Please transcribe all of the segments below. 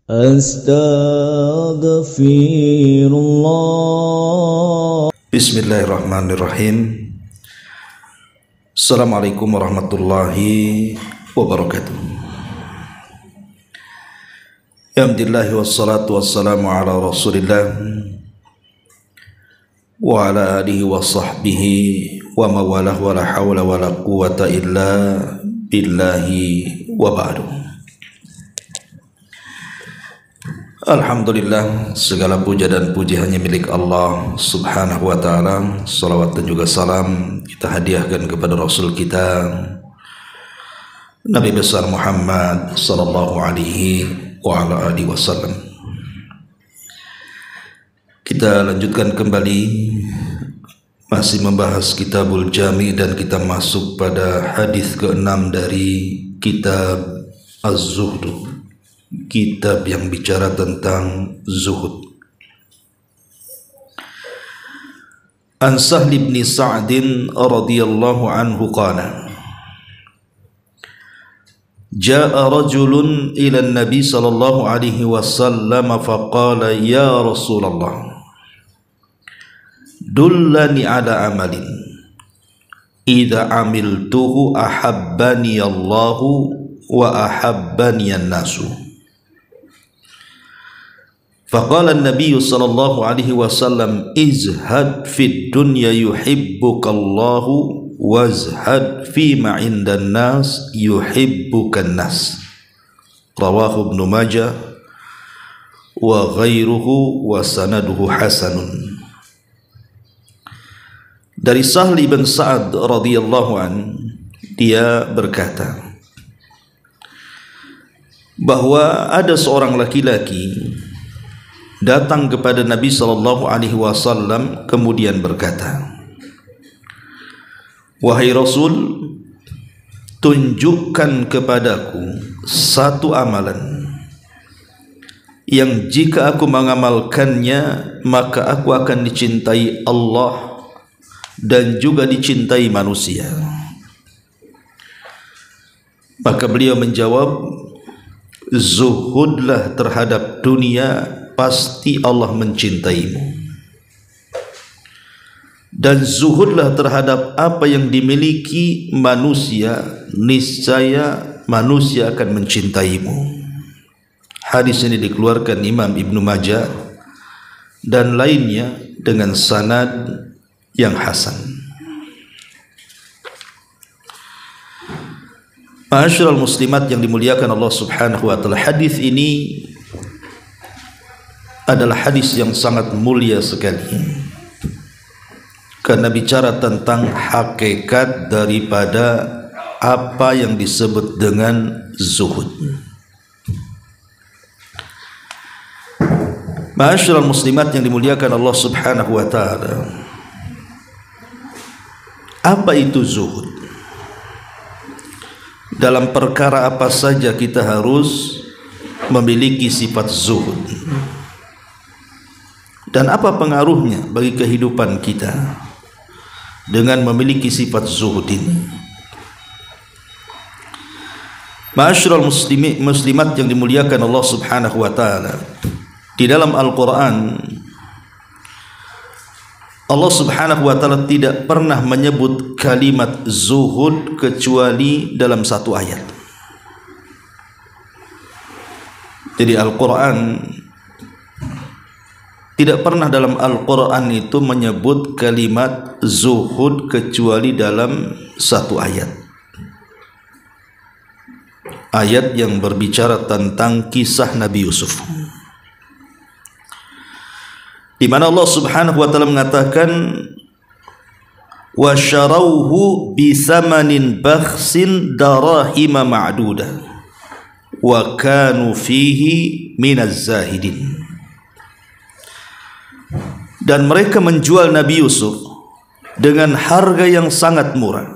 Astaghfirullah. Bismillahirrahmanirrahim. Assalamualaikum warahmatullahi wabarakatuh. Alhamdulillah wassalatu wassalamu ala rasulillah wa ala alihi wa sahbihi wa mawalah wa la hawla wa la quwata illa billahi wa ba'du. Alhamdulillah, segala puja dan puji hanya milik Allah subhanahu wa ta'ala. Salawat dan juga salam kita hadiahkan kepada Rasul kita Nabi besar Muhammad sallallahu alaihi wa ala alihi wasallam. Kita lanjutkan kembali masih membahas Kitabul Jami dan kita masuk pada hadis ke-6 dari kitab Az-Zuhd, kitab yang bicara tentang zuhud. An Sahl bin Sa'd radhiyallahu anhu qala Jaa rajulun ila an-nabi sallallahu alaihi wasallam faqala ya Rasulullah dullani ala amalin idza amiltuhu ahabbani Allahu wa ahabbani an-nasu. Faqala an-nabiy sallallahu alaihi wasallam izhad fid dunya yuhibbukallahu wazhad fima 'indan nas yuhibbukan nas. Rawahu Ibnu Majah wa ghairuhu wa sanaduhu hasanun. Dari Sahl bin Sa'ad radhiyallahu an, dia berkata bahwa ada seorang laki-laki datang kepada Nabi sallallahu alaihi wasallam kemudian berkata, wahai Rasul, tunjukkan kepadaku satu amalan yang jika aku mengamalkannya maka aku akan dicintai Allah dan juga dicintai manusia. Maka beliau menjawab, zuhudlah terhadap dunia, pasti Allah mencintaimu, dan zuhudlah terhadap apa yang dimiliki manusia, niscaya manusia akan mencintaimu. Hadis ini dikeluarkan Imam Ibnu Majah dan lainnya dengan sanad yang hasan. Ma'asyiral muslimat yang dimuliakan Allah subhanahu wa ta'ala, hadis ini adalah hadis yang sangat mulia sekali karena bicara tentang hakikat daripada apa yang disebut dengan zuhud. Ma'asyiral muslimat yang dimuliakan Allah subhanahu wa ta'ala, apa itu zuhud? Dalam perkara apa saja kita harus memiliki sifat zuhud, dan apa pengaruhnya bagi kehidupan kita dengan memiliki sifat zuhud ini? Ma'asyiral muslimat yang dimuliakan Allah subhanahu wa ta'ala, di dalam Al-Quran Allah subhanahu wa ta'ala tidak pernah menyebut kalimat zuhud kecuali dalam satu ayat. Jadi Al-Quran tidak pernah dalam Al-Quran itu menyebut kalimat zuhud kecuali dalam satu ayat. Ayat yang berbicara tentang kisah Nabi Yusuf, di mana Allah subhanahu wa ta'ala mengatakan wa syarawhu bisamanin bakhsin darahima ma'dudah wa kanu fihi minaz zahidin. Dan mereka menjual Nabi Yusuf dengan harga yang sangat murah,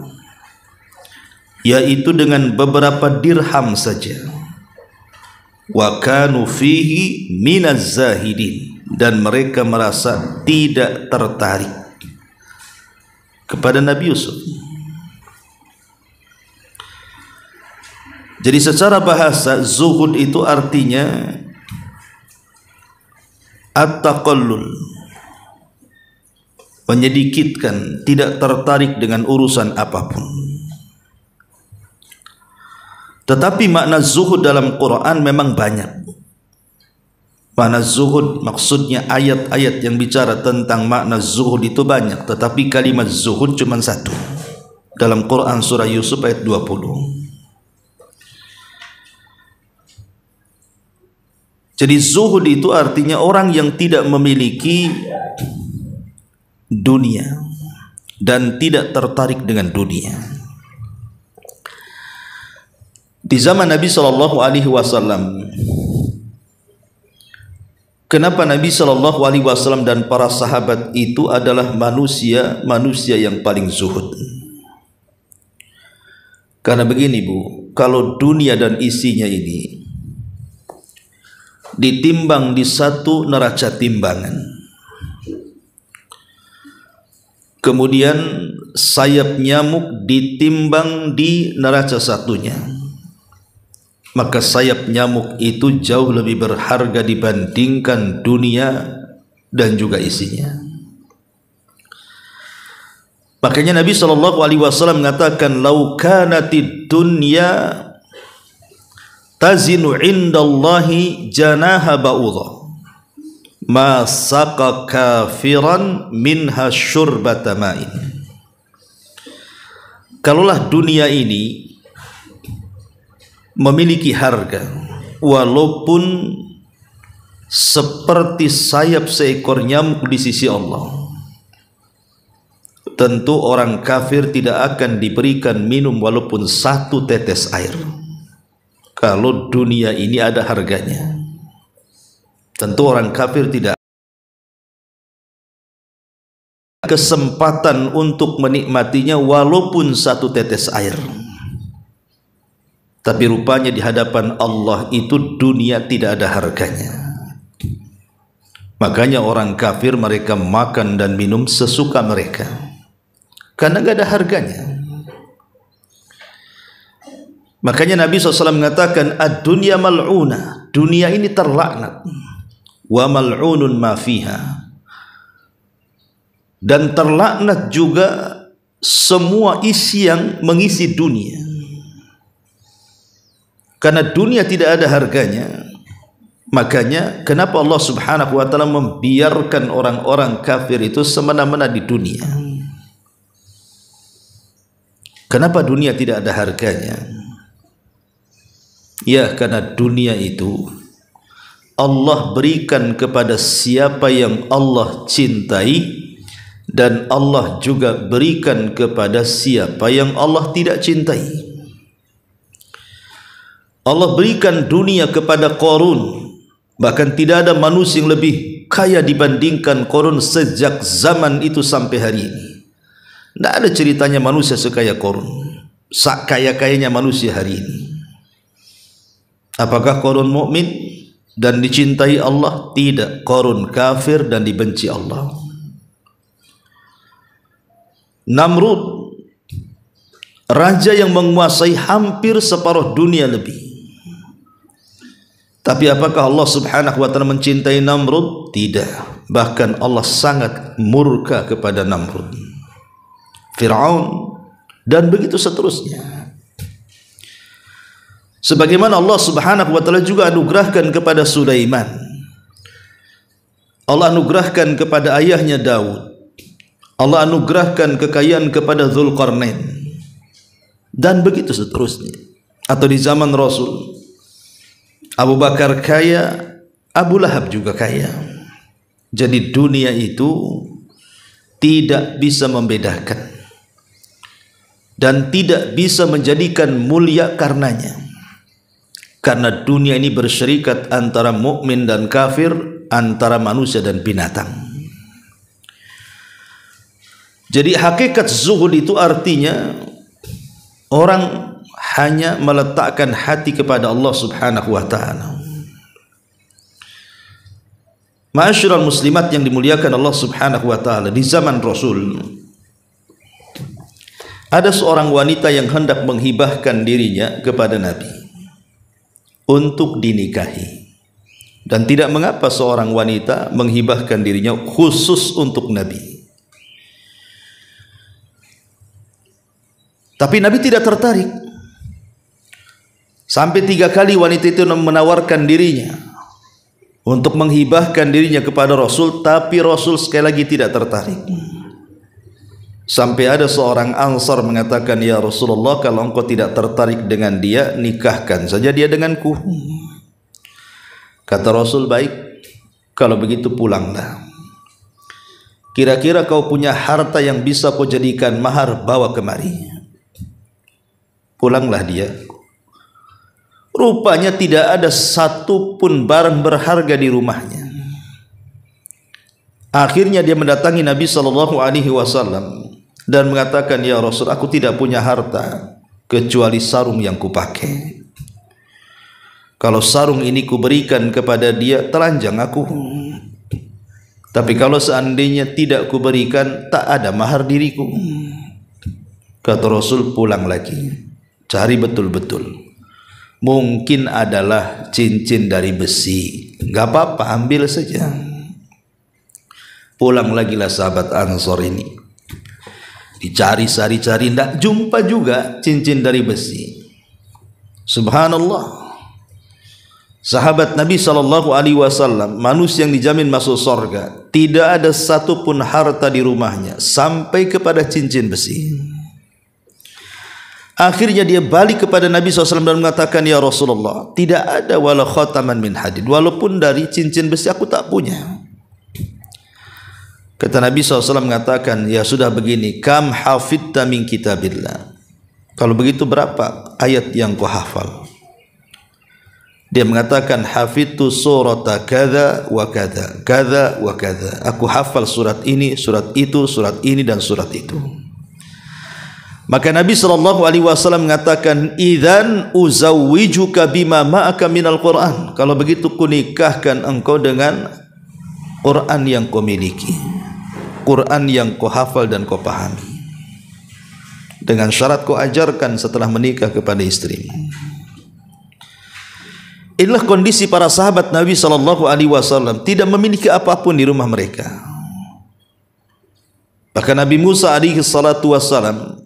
yaitu dengan beberapa dirham saja. Wa kanu fihi minaz zahidin, dan mereka merasa tidak tertarik kepada Nabi Yusuf. Jadi secara bahasa zuhud itu artinya at-taqallul, menyedikitkan, tidak tertarik dengan urusan apapun. Tetapi makna zuhud dalam Quran memang banyak. Makna zuhud maksudnya ayat-ayat yang bicara tentang makna zuhud itu banyak, tetapi kalimat zuhud cuma satu dalam Quran surah Yusuf ayat 20. Jadi zuhud itu artinya orang yang tidak memiliki dunia dan tidak tertarik dengan dunia. Di zaman Nabi sallallahu alaihi wasallam, kenapa Nabi sallallahu alaihi wasallam dan para sahabat itu adalah manusia yang paling zuhud? Karena begini Bu, kalau dunia dan isinya ini ditimbang di satu neraca timbangan, kemudian sayap nyamuk ditimbang di neraca satunya, maka sayap nyamuk itu jauh lebih berharga dibandingkan dunia dan juga isinya. Makanya Nabi SAW mengatakan, "Lau kanatid dunya tazinu indallahi janaha ba'udha ma saqa kafiran minha syurbata ma'in." Kalaulah dunia ini memiliki harga walaupun seperti sayap seekor nyamuk di sisi Allah, tentu orang kafir tidak akan diberikan minum walaupun satu tetes air. Kalau dunia ini ada harganya, tentu orang kafir tidak kesempatan untuk menikmatinya walaupun satu tetes air. Tapi rupanya di hadapan Allah itu dunia tidak ada harganya. Makanya orang kafir mereka makan dan minum sesuka mereka, karena gak ada harganya. Makanya Nabi SAW mengatakan, ad-dunya mal'una, dunia ini terlaknat, wa mal'unun ma fiha, dan terlaknat juga semua isi yang mengisi dunia. Karena dunia tidak ada harganya, makanya kenapa Allah Subhanahu wa ta'ala membiarkan orang-orang kafir itu semena-mena di dunia? Kenapa dunia tidak ada harganya? Ya, karena dunia itu Allah berikan kepada siapa yang Allah cintai, dan Allah juga berikan kepada siapa yang Allah tidak cintai. Allah berikan dunia kepada Qarun, bahkan tidak ada manusia yang lebih kaya dibandingkan Qarun sejak zaman itu sampai hari ini. Tidak ada ceritanya manusia sekaya Qarun, sekaya-kayanya manusia hari ini. Apakah Qarun mukmin dan dicintai Allah? Tidak, Qarun kafir dan dibenci Allah. Namrud, raja yang menguasai hampir separuh dunia lebih. Tapi apakah Allah Subhanahu wa ta'ala mencintai Namrud? Tidak. Bahkan Allah sangat murka kepada Namrud, Fir'aun, dan begitu seterusnya. Sebagaimana Allah Subhanahu wa ta'ala juga anugerahkan kepada Sulaiman, Allah anugerahkan kepada ayahnya Daud, Allah anugerahkan kekayaan kepada Dzulqarnain, dan begitu seterusnya. Atau di zaman Rasul, Abu Bakar kaya, Abu Lahab juga kaya. Jadi dunia itu tidak bisa membedakan dan tidak bisa menjadikan mulia karenanya. Karena dunia ini bersyarikat antara mukmin dan kafir, antara manusia dan binatang. Jadi hakikat zuhud itu artinya orang hanya meletakkan hati kepada Allah Subhanahu wa ta'ala. Ma'asyiral muslimat yang dimuliakan Allah Subhanahu wa ta'ala, di zaman Rasul ada seorang wanita yang hendak menghibahkan dirinya kepada Nabi untuk dinikahi. Dan tidak mengapa seorang wanita menghibahkan dirinya khusus untuk Nabi. Tapi Nabi tidak tertarik. Sampai 3 kali wanita itu menawarkan dirinya untuk menghibahkan dirinya kepada Rasul, tapi Rasul sekali lagi tidak tertarik. Sampai ada seorang Ansar mengatakan, "Ya Rasulullah, kalau engkau tidak tertarik dengan dia, nikahkan saja dia denganku." Kata Rasul, "Baik, kalau begitu pulanglah. Kira-kira kau punya harta yang bisa kau jadikan mahar, bawa kemari." Pulanglah dia. Rupanya tidak ada satu pun barang berharga di rumahnya. Akhirnya dia mendatangi Nabi SAW dan mengatakan, "Ya Rasul, aku tidak punya harta kecuali sarung yang kupakai. Kalau sarung ini kuberikan kepada dia, telanjang aku. Tapi kalau seandainya tidak kuberikan, tak ada mahar diriku." Kata Rasul, "Pulang lagi, cari betul-betul. Mungkin adalah cincin dari besi, nggak apa-apa, ambil saja." Pulang lagi lah sahabat Ansor ini. Dicari-cari, tidak jumpa juga cincin dari besi. Subhanallah. Sahabat Nabi SAW, manusia yang dijamin masuk surga, tidak ada satupun harta di rumahnya sampai kepada cincin besi. Akhirnya dia balik kepada Nabi SAW dan mengatakan, "Ya Rasulullah, tidak ada wala khataman min hadid, walaupun dari cincin besi aku tak punya." Kata Nabi SAW mengatakan, "Ya sudah begini, kam hafidta min kitabillah. Kalau begitu berapa ayat yang kau hafal?" Dia mengatakan, "Hafidtu surata kadza wa kadza, kadza wa kadza." Aku hafal surat ini, surat itu, surat ini dan surat itu. Maka Nabi SAW mengatakan, "Idzan uzawwijuka bima ma'aka minal Qur'an." Kalau begitu kunikahkan engkau dengan Quran yang kau miliki, Quran yang kau hafal dan kau pahami, dengan syarat kau ajarkan setelah menikah kepada istrimu. Inilah kondisi para sahabat Nabi SAW, tidak memiliki apapun di rumah mereka. Bahkan Nabi Musa SAW,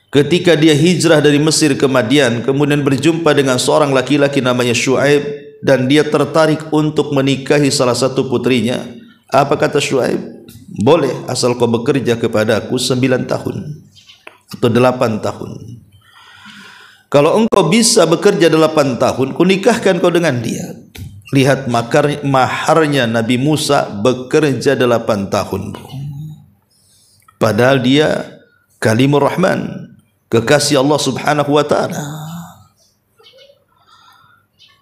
ketika dia hijrah dari Mesir ke Madian, kemudian berjumpa dengan seorang laki-laki namanya Syuaib, dan dia tertarik untuk menikahi salah satu putrinya. Apa kata Syuaib? "Boleh, asal kau bekerja kepada aku 9 tahun atau 8 tahun. Kalau engkau bisa bekerja 8 tahun, kunikahkan kau dengan dia." Lihat maharnya Nabi Musa, bekerja 8 tahun. Padahal dia kalimur Rahman, kekasih Allah Subhanahu wa ta'ala.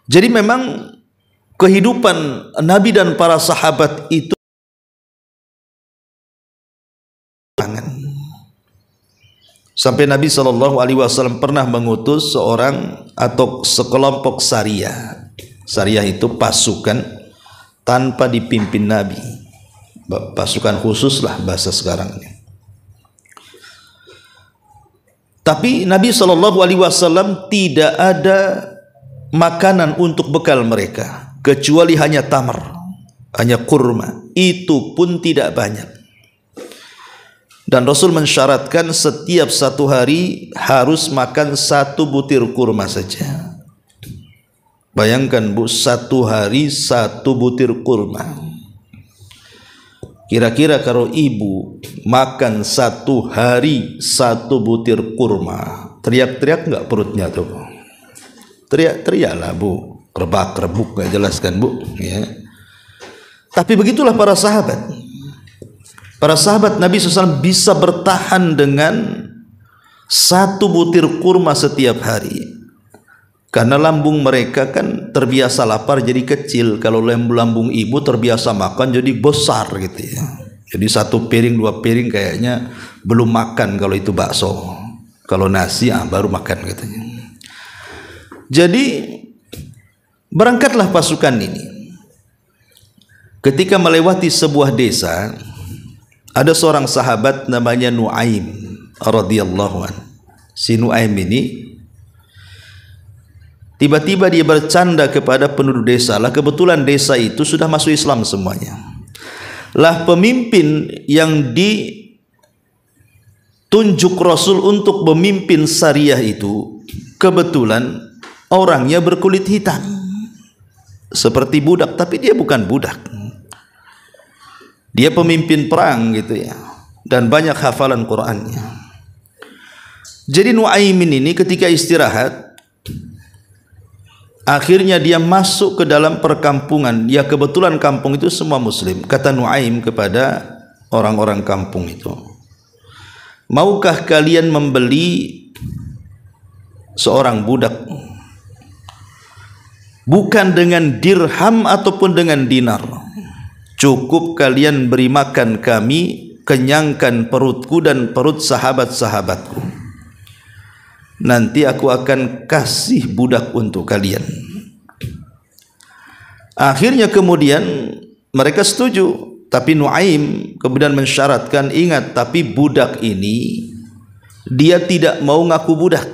Jadi memang kehidupan Nabi dan para sahabat itu sampai Nabi SAW pernah mengutus seorang atau sekelompok sariyah. Sariyah itu pasukan tanpa dipimpin Nabi, pasukan khusus lah bahasa sekarang ini. Tapi Nabi SAW tidak ada makanan untuk bekal mereka kecuali hanya tamar, hanya kurma. Itu pun tidak banyak. Dan Rasul mensyaratkan setiap 1 hari harus makan 1 butir kurma saja. Bayangkan Bu, 1 hari 1 butir kurma. Kira-kira kalau ibu makan 1 hari 1 butir kurma, teriak-teriak nggak perutnya tuh? Teriak-teriak lah Bu, rebak-rebuk, nggak jelaskan Bu, ya. Tapi begitulah para sahabat. Para sahabat Nabi SAW bisa bertahan dengan 1 butir kurma setiap hari, karena lambung mereka kan terbiasa lapar jadi kecil. Kalau lambung ibu terbiasa makan jadi besar gitu ya. Jadi 1 piring 2 piring kayaknya belum makan kalau itu bakso. Kalau nasi baru makan katanya. Jadi berangkatlah pasukan ini. Ketika melewati sebuah desa, ada seorang sahabat namanya Nuaim radhiyallahu anhu. Si Nuaim ini Tiba-tiba dia bercanda kepada penduduk desa. Lah kebetulan desa itu sudah masuk Islam semuanya. Lah pemimpin yang ditunjuk Rasul untuk memimpin Sariyah itu kebetulan orangnya berkulit hitam seperti budak, tapi dia bukan budak. Dia pemimpin perang gitu ya, dan banyak hafalan Qur'annya. Jadi Nuaimin ini ketika istirahat, akhirnya dia masuk ke dalam perkampungan. Ya kebetulan kampung itu semua muslim. Kata Nuaim kepada orang-orang kampung itu, maukah kalian membeli seorang budak, bukan dengan dirham ataupun dengan dinar, cukup kalian beri makan kami, kenyangkan perutku dan perut sahabat-sahabatku, nanti aku akan kasih budak untuk kalian. Akhirnya kemudian mereka setuju, tapi Nuaim kemudian mensyaratkan, ingat, tapi budak ini dia tidak mau ngaku budak.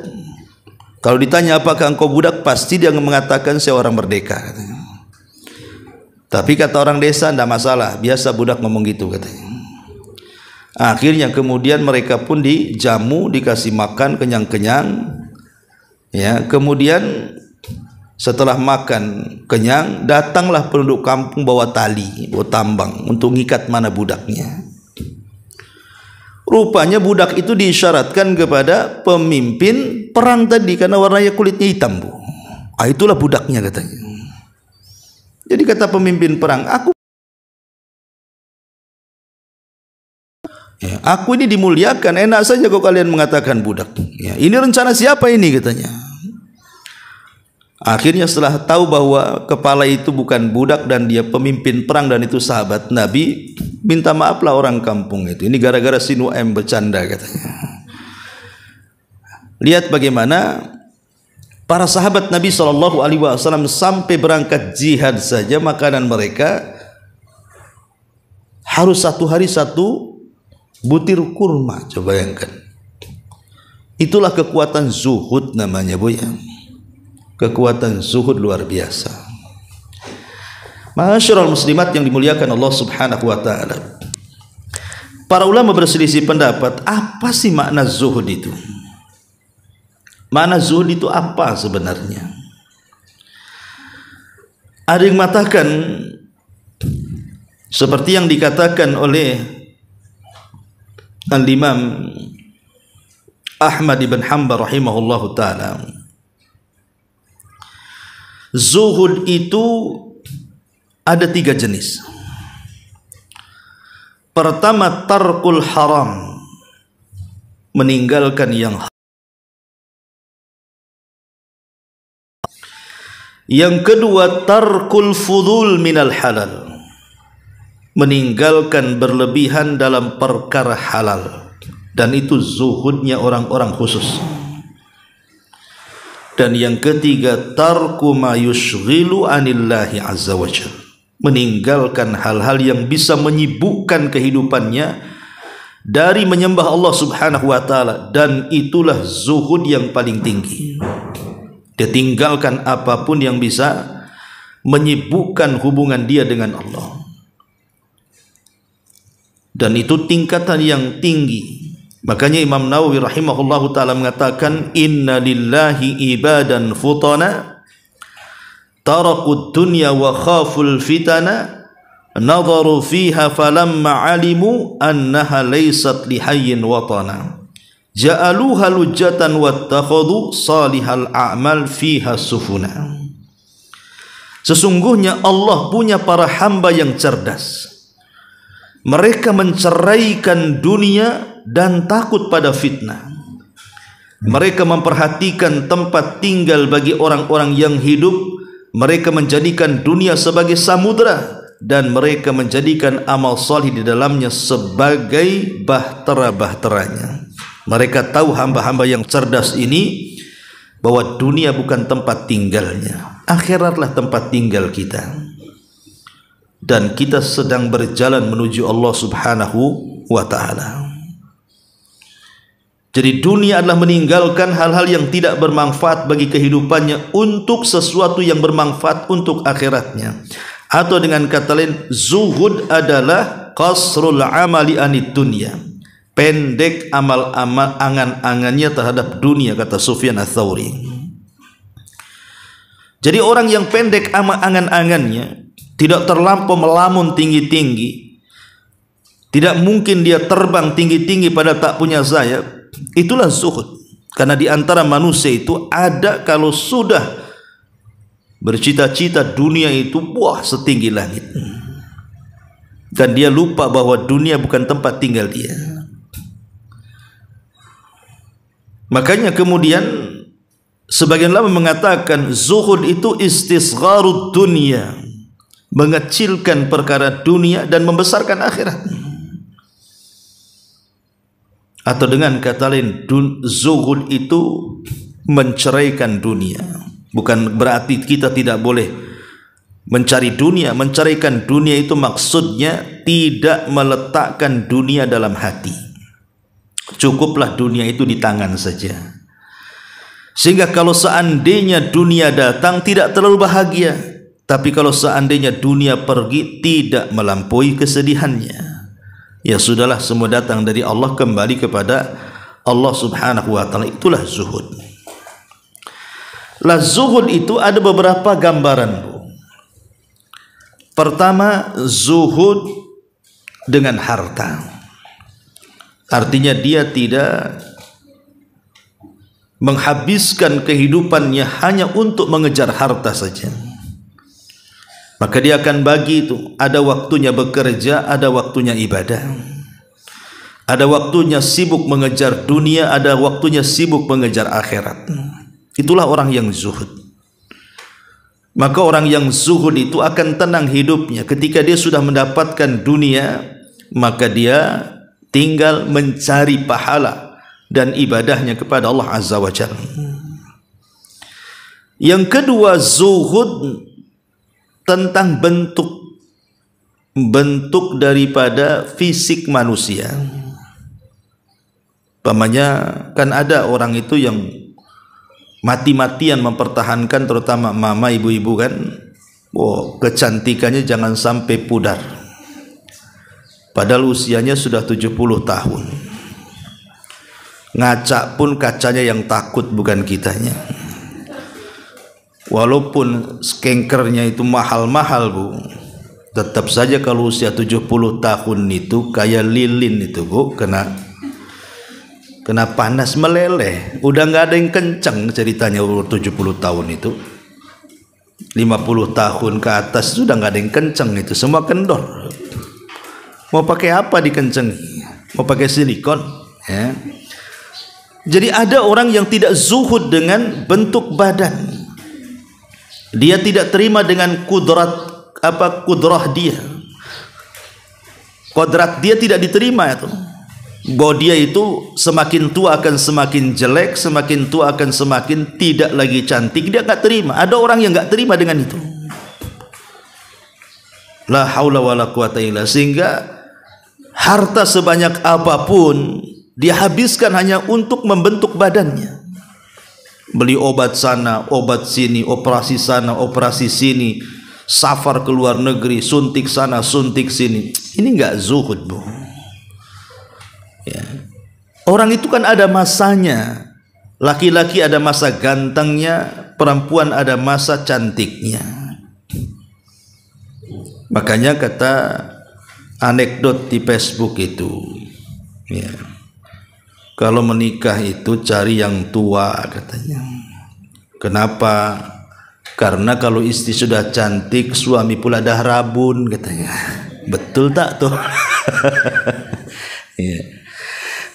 Kalau ditanya apakah engkau budak, pasti dia mengatakan saya orang merdeka. Tapi kata orang desa, tidak masalah, biasa budak ngomong gitu katanya. Akhirnya kemudian mereka pun dijamu, dikasih makan kenyang-kenyang. Ya, kemudian setelah makan kenyang, datanglah penduduk kampung bawa tali, bawa tambang untuk ngikat mana budaknya. Rupanya budak itu diisyaratkan kepada pemimpin perang tadi karena warnanya kulitnya hitam, Bu. Itulah budaknya katanya. Jadi kata pemimpin perang, aku ini dimuliakan, enak saja kok kalian mengatakan budak. Ya, ini rencana siapa ini katanya. Akhirnya setelah tahu bahwa kepala itu bukan budak dan dia pemimpin perang dan itu sahabat Nabi, minta maaflah orang kampung itu. Ini gara-gara si Nuaim bercanda katanya. Lihat bagaimana para sahabat Nabi SAW sampai berangkat jihad saja makanan mereka harus satu hari satu butir kurma. Coba bayangkan. Itulah kekuatan zuhud namanya, Bu ya. Kekuatan zuhud luar biasa. Ma'asyiral muslimat yang dimuliakan Allah Subhanahu wa taala. Para ulama berselisih pendapat, apa sih makna zuhud itu? Makna zuhud itu apa sebenarnya? Ada yang mengatakan seperti yang dikatakan oleh Al-Imam Ahmad ibn Hanbal rahimahullahu taala. Zuhud itu ada 3 jenis. Pertama, tarkul haram, meninggalkan yang haram. Yang kedua, tarkul fudul minal halal, meninggalkan berlebihan dalam perkara halal, dan itu zuhudnya orang-orang khusus. Dan yang ketiga, tarku ma yushghilu anillahi azza wajalla, meninggalkan hal-hal yang bisa menyibukkan kehidupannya dari menyembah Allah Subhanahu wa taala, dan itulah zuhud yang paling tinggi. Dia tinggalkan apapun yang bisa menyibukkan hubungan dia dengan Allah. Dan itu tingkatan yang tinggi. Makanya Imam Nawawi rahimahullahu ta'ala mengatakan, inna lillahi ibadan futana tarakud dunya wa khaful fitana nadharu fiha falamma alimu annaha laysat lihayyin watana ja'aluha lujatan wattakhadhu salihal a'mal fiha sufuna. Sesungguhnya Allah punya para hamba yang cerdas. Mereka menceraikan dunia dan takut pada fitnah. Mereka memperhatikan tempat tinggal bagi orang-orang yang hidup. Mereka menjadikan dunia sebagai samudra, dan mereka menjadikan amal salih di dalamnya sebagai bahtera-bahteranya. Mereka tahu, hamba-hamba yang cerdas ini, bahwa dunia bukan tempat tinggalnya, akhiratlah tempat tinggal kita. Dan kita sedang berjalan menuju Allah Subhanahu wa ta'ala. Jadi dunia adalah meninggalkan hal-hal yang tidak bermanfaat bagi kehidupannya untuk sesuatu yang bermanfaat untuk akhiratnya. Atau dengan kata lain, zuhud adalah qasrul amali anid dunya, pendek amal-amal angan-angannya terhadap dunia, kata Sufyan Ats-Tsauri. Jadi orang yang pendek angan-angannya, tidak terlampau melamun tinggi-tinggi, tidak mungkin dia terbang tinggi-tinggi pada tak punya sayap, itulah zuhud. Karena di antara manusia itu ada kalau sudah bercita-cita dunia itu wah setinggi langit, dan dia lupa bahwa dunia bukan tempat tinggal dia. Makanya kemudian sebagian ulama mengatakan zuhud itu istisgharud dunia, mengecilkan perkara dunia dan membesarkan akhirat. Atau dengan kata lain, zuhud itu menceraikan dunia. Bukan berarti kita tidak boleh mencari dunia. Mencarikan dunia itu maksudnya tidak meletakkan dunia dalam hati. Cukuplah dunia itu di tangan saja. Sehingga kalau seandainya dunia datang tidak terlalu bahagia, tapi kalau seandainya dunia pergi tidak melampaui kesedihannya. Ya sudahlah, semua datang dari Allah, kembali kepada Allah Subhanahu wa taala. Itulah zuhud. Lah zuhud itu ada beberapa gambaran. Pertama, zuhud dengan harta. Artinya dia tidak menghabiskan kehidupannya hanya untuk mengejar harta saja. Maka dia akan bagi itu, ada waktunya bekerja, ada waktunya ibadah. Ada waktunya sibuk mengejar dunia, ada waktunya sibuk mengejar akhirat. Itulah orang yang zuhud. Maka orang yang zuhud itu akan tenang hidupnya. Ketika dia sudah mendapatkan dunia, maka dia tinggal mencari pahala dan ibadahnya kepada Allah Azza wa Jalla. Yang kedua, zuhud tentang bentuk daripada fisik manusia. Umpamanya kan ada orang itu yang mati-matian mempertahankan, terutama mama ibu-ibu kan, kecantikannya jangan sampai pudar, padahal usianya sudah 70 tahun. Ngaca pun kacanya yang takut, bukan kitanya. Walaupun skankernya itu mahal-mahal bu, tetap saja kalau usia 70 tahun itu kayak lilin itu bu, kena panas meleleh. Udah nggak ada yang kencang ceritanya. Umur 70 tahun itu, 50 tahun ke atas sudah nggak ada yang kencang, itu semua kendor. Mau pakai apa dikenceng? Mau pakai silikon ya? Jadi ada orang yang tidak zuhud dengan bentuk badan. Dia tidak terima dengan kudrah dia. Kodrat dia tidak diterima itu. Bahwa dia itu semakin tua akan semakin jelek, semakin tua akan semakin tidak lagi cantik. Dia nggak terima. Ada orang yang nggak terima dengan itu. La haula wala quwata illa, sehingga harta sebanyak apapun dia habiskan hanya untuk membentuk badannya. Beli obat sana, obat sini, operasi sana, operasi sini, safar ke luar negeri, suntik sana, suntik sini. Ini nggak zuhud bu. Ya. Orang itu kan ada masanya. Laki-laki ada masa gantengnya, perempuan ada masa cantiknya. Makanya kata anekdot di Facebook itu, ya, kalau menikah itu cari yang tua katanya. Kenapa? Karena kalau istri sudah cantik, suami pula dah rabun katanya. Betul tak tuh? Ya.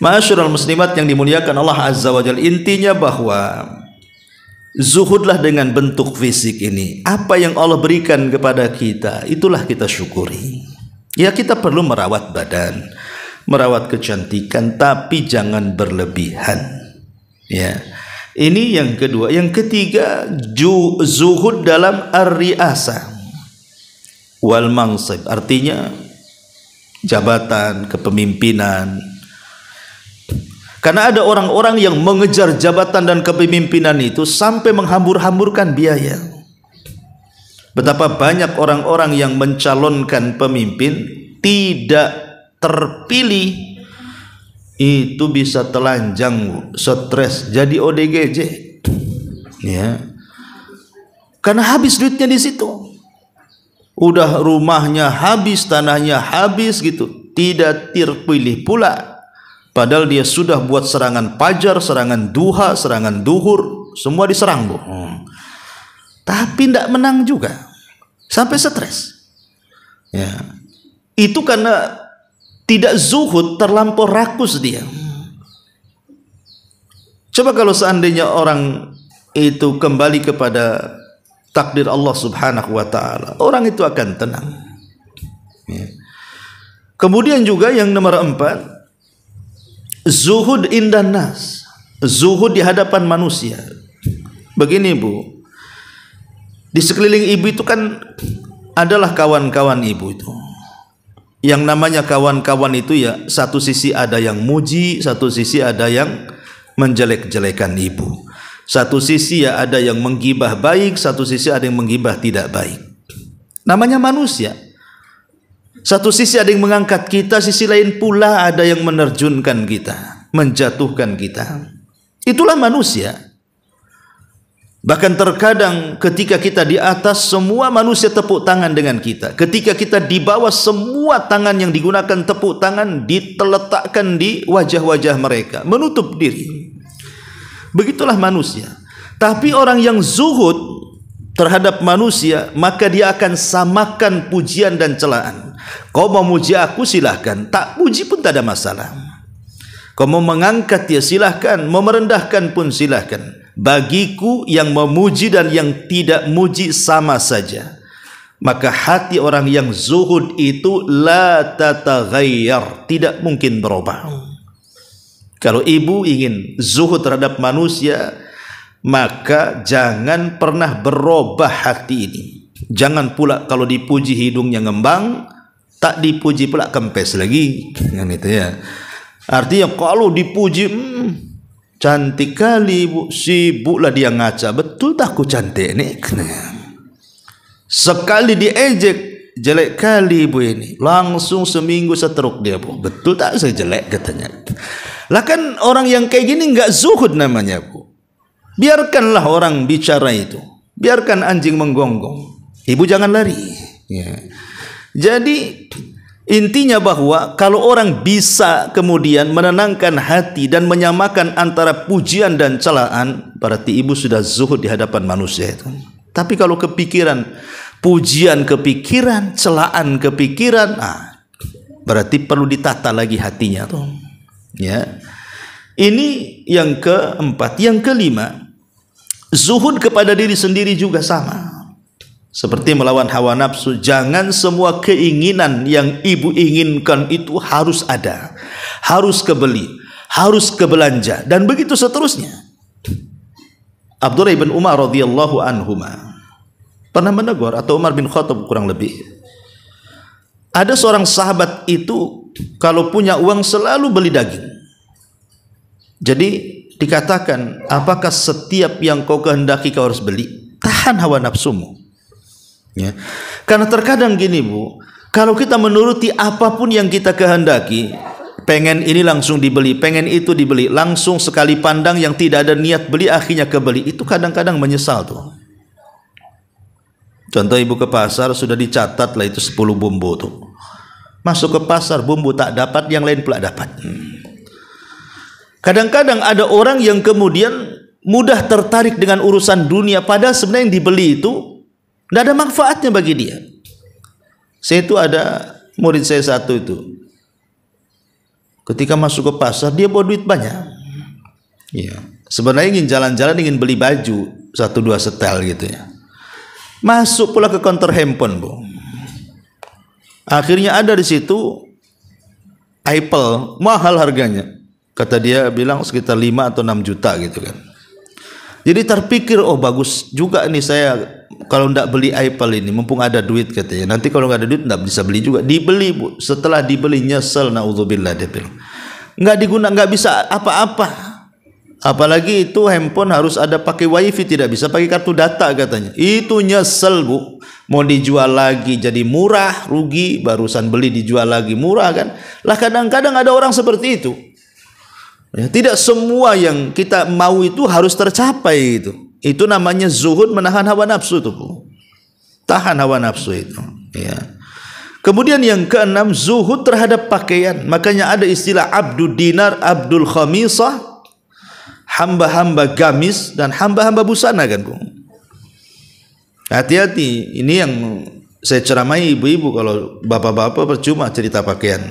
Ma'asyiral muslimat yang dimuliakan Allah Azza wa Jalla, intinya bahwa zuhudlah dengan bentuk fisik ini. Apa yang Allah berikan kepada kita, itulah kita syukuri. Ya, kita perlu merawat badan, merawat kecantikan, tapi jangan berlebihan. Ya, ini yang kedua. Yang ketiga, zuhud dalam ar-riasah wal mansib, artinya jabatan, kepemimpinan. Karena ada orang-orang yang mengejar jabatan dan kepemimpinan itu sampai menghambur-hamburkan biaya. Betapa banyak orang-orang yang mencalonkan pemimpin tidak terpilih, itu bisa telanjang, stres, jadi ODGJ, ya. Karena habis duitnya di situ. Udah rumahnya habis, tanahnya habis gitu, tidak terpilih pula. Padahal dia sudah buat serangan fajar, serangan duha, serangan duhur, semua diserang, Bu. Tapi tidak menang juga, sampai stres. Ya. Itu karena tidak zuhud, terlampau rakus dia. Coba kalau seandainya orang itu kembali kepada takdir Allah Subhanahu wa ta'ala, orang itu akan tenang. Ya. Kemudian juga yang nomor 4, zuhud indan nas, zuhud di hadapan manusia. Begini, Bu, di sekeliling ibu itu kan adalah kawan-kawan ibu itu. Yang namanya kawan-kawan itu ya, satu sisi ada yang muji, satu sisi ada yang menjelek-jelekan ibu. Satu sisi ya ada yang menggibah baik, satu sisi ada yang menggibah tidak baik. Namanya manusia. Satu sisi ada yang mengangkat kita, sisi lain pula ada yang menerjunkan kita, menjatuhkan kita. Itulah manusia. Bahkan terkadang ketika kita di atas, semua manusia tepuk tangan dengan kita. Ketika kita di bawah, semua tangan yang digunakan tepuk tangan diteletakkan di wajah-wajah mereka, menutup diri. Begitulah manusia. Tapi orang yang zuhud terhadap manusia, maka dia akan samakan pujian dan celaan. Kau mau muji aku silahkan, tak puji pun tak ada masalah. Kau mau mengangkat ya silahkan, mau merendahkan pun silahkan. Bagiku yang memuji dan yang tidak muji sama saja. Maka hati orang yang zuhud itu la tataghayyar, tidak mungkin berubah. Kalau ibu ingin zuhud terhadap manusia, maka jangan pernah berubah hati ini. Jangan pula kalau dipuji hidungnya ngembang, tak dipuji pula kempes lagi, kan itu ya. Artinya kalau dipuji, cantik kali bu, sibuklah dia ngaca, betul tak aku cantik nih. Sekali diejek, jelek kali bu ini, langsung seminggu seteruk dia bu, betul tak saya jelek katanya. Lah kan orang yang kayak gini nggak zuhud namanya bu. Biarkanlah orang bicara itu, biarkan anjing menggonggong, ibu jangan lari. Ya. Jadi intinya bahwa kalau orang bisa kemudian menenangkan hati dan menyamakan antara pujian dan celaan, berarti ibu sudah zuhud di hadapan manusia itu. Tapi kalau kepikiran, pujian kepikiran, celaan kepikiran, berarti perlu ditata lagi hatinya tuh. Ya. Ini yang keempat. Yang kelima, zuhud kepada diri sendiri juga sama. Seperti melawan hawa nafsu. Jangan semua keinginan yang ibu inginkan itu harus ada, harus kebeli, harus kebelanja, dan begitu seterusnya. Abdullah bin Umar radhiyallahu anhuma pernah menegur, atau Umar bin Khattab kurang lebih, ada seorang sahabat itu kalau punya uang selalu beli daging. Jadi dikatakan, apakah setiap yang kau kehendaki kau harus beli? Tahan hawa nafsumu. Ya. Karena terkadang gini bu, kalau kita menuruti apapun yang kita kehendaki, pengen ini langsung dibeli, pengen itu dibeli, langsung sekali pandang yang tidak ada niat beli akhirnya kebeli, itu kadang-kadang menyesal tuh. Contoh ibu ke pasar, sudah dicatat lah itu 10 bumbu tuh, masuk ke pasar bumbu tak dapat, yang lain pula dapat. Kadang-kadang ada orang yang kemudian mudah tertarik dengan urusan dunia, padahal sebenarnya yang dibeli itu tidak ada manfaatnya bagi dia. Saya itu ada murid saya satu itu, ketika masuk ke pasar dia bawa duit banyak. Ya, sebenarnya ingin jalan-jalan, ingin beli baju 1-2 setel gitu ya. Masuk pula ke counter handphone bu. Akhirnya ada di situ Apple, mahal harganya. Kata dia bilang sekitar 5 atau 6 juta gitu kan. Jadi terpikir, oh bagus juga nih saya kalau ndak beli Apple ini, mumpung ada duit katanya. Nanti kalau nggak ada duit ndak bisa beli juga. Dibeli bu. Setelah dibeli nyesel, naudzubillah dia bilang. nggak bisa apa-apa. Apalagi itu handphone harus ada pakai wifi, tidak bisa pakai kartu data katanya. Itu nyesel Bu, mau dijual lagi jadi murah, rugi, barusan beli dijual lagi murah kan. Lah kadang-kadang ada orang seperti itu ya, tidak semua yang kita mau itu harus tercapai itu namanya zuhud, menahan hawa nafsu itu Bu. Tahan hawa nafsu itu ya. Kemudian yang keenam, zuhud terhadap pakaian. Makanya ada istilah abdul dinar, abdul khamisah, hamba-hamba gamis dan hamba-hamba busana kan Bu. Hati-hati, ini yang saya ceramai ibu-ibu. Kalau bapak-bapak percuma cerita pakaian,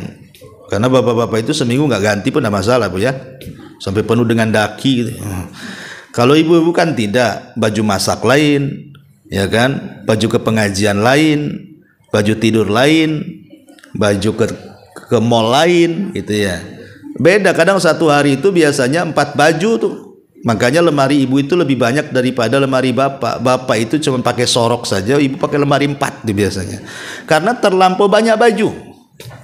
karena bapak-bapak itu seminggu nggak ganti pun tidak masalah Bu ya, sampai penuh dengan daki gitu. Kalau ibu-ibu kan tidak, baju masak lain ya kan, baju ke pengajian lain, baju tidur lain, baju ke mall lain gitu ya. Beda, kadang satu hari itu biasanya 4 baju tuh. Makanya lemari ibu itu lebih banyak daripada lemari bapak. Bapak itu cuma pakai sorok saja, ibu pakai lemari 4 tuh biasanya. Karena terlampau banyak baju.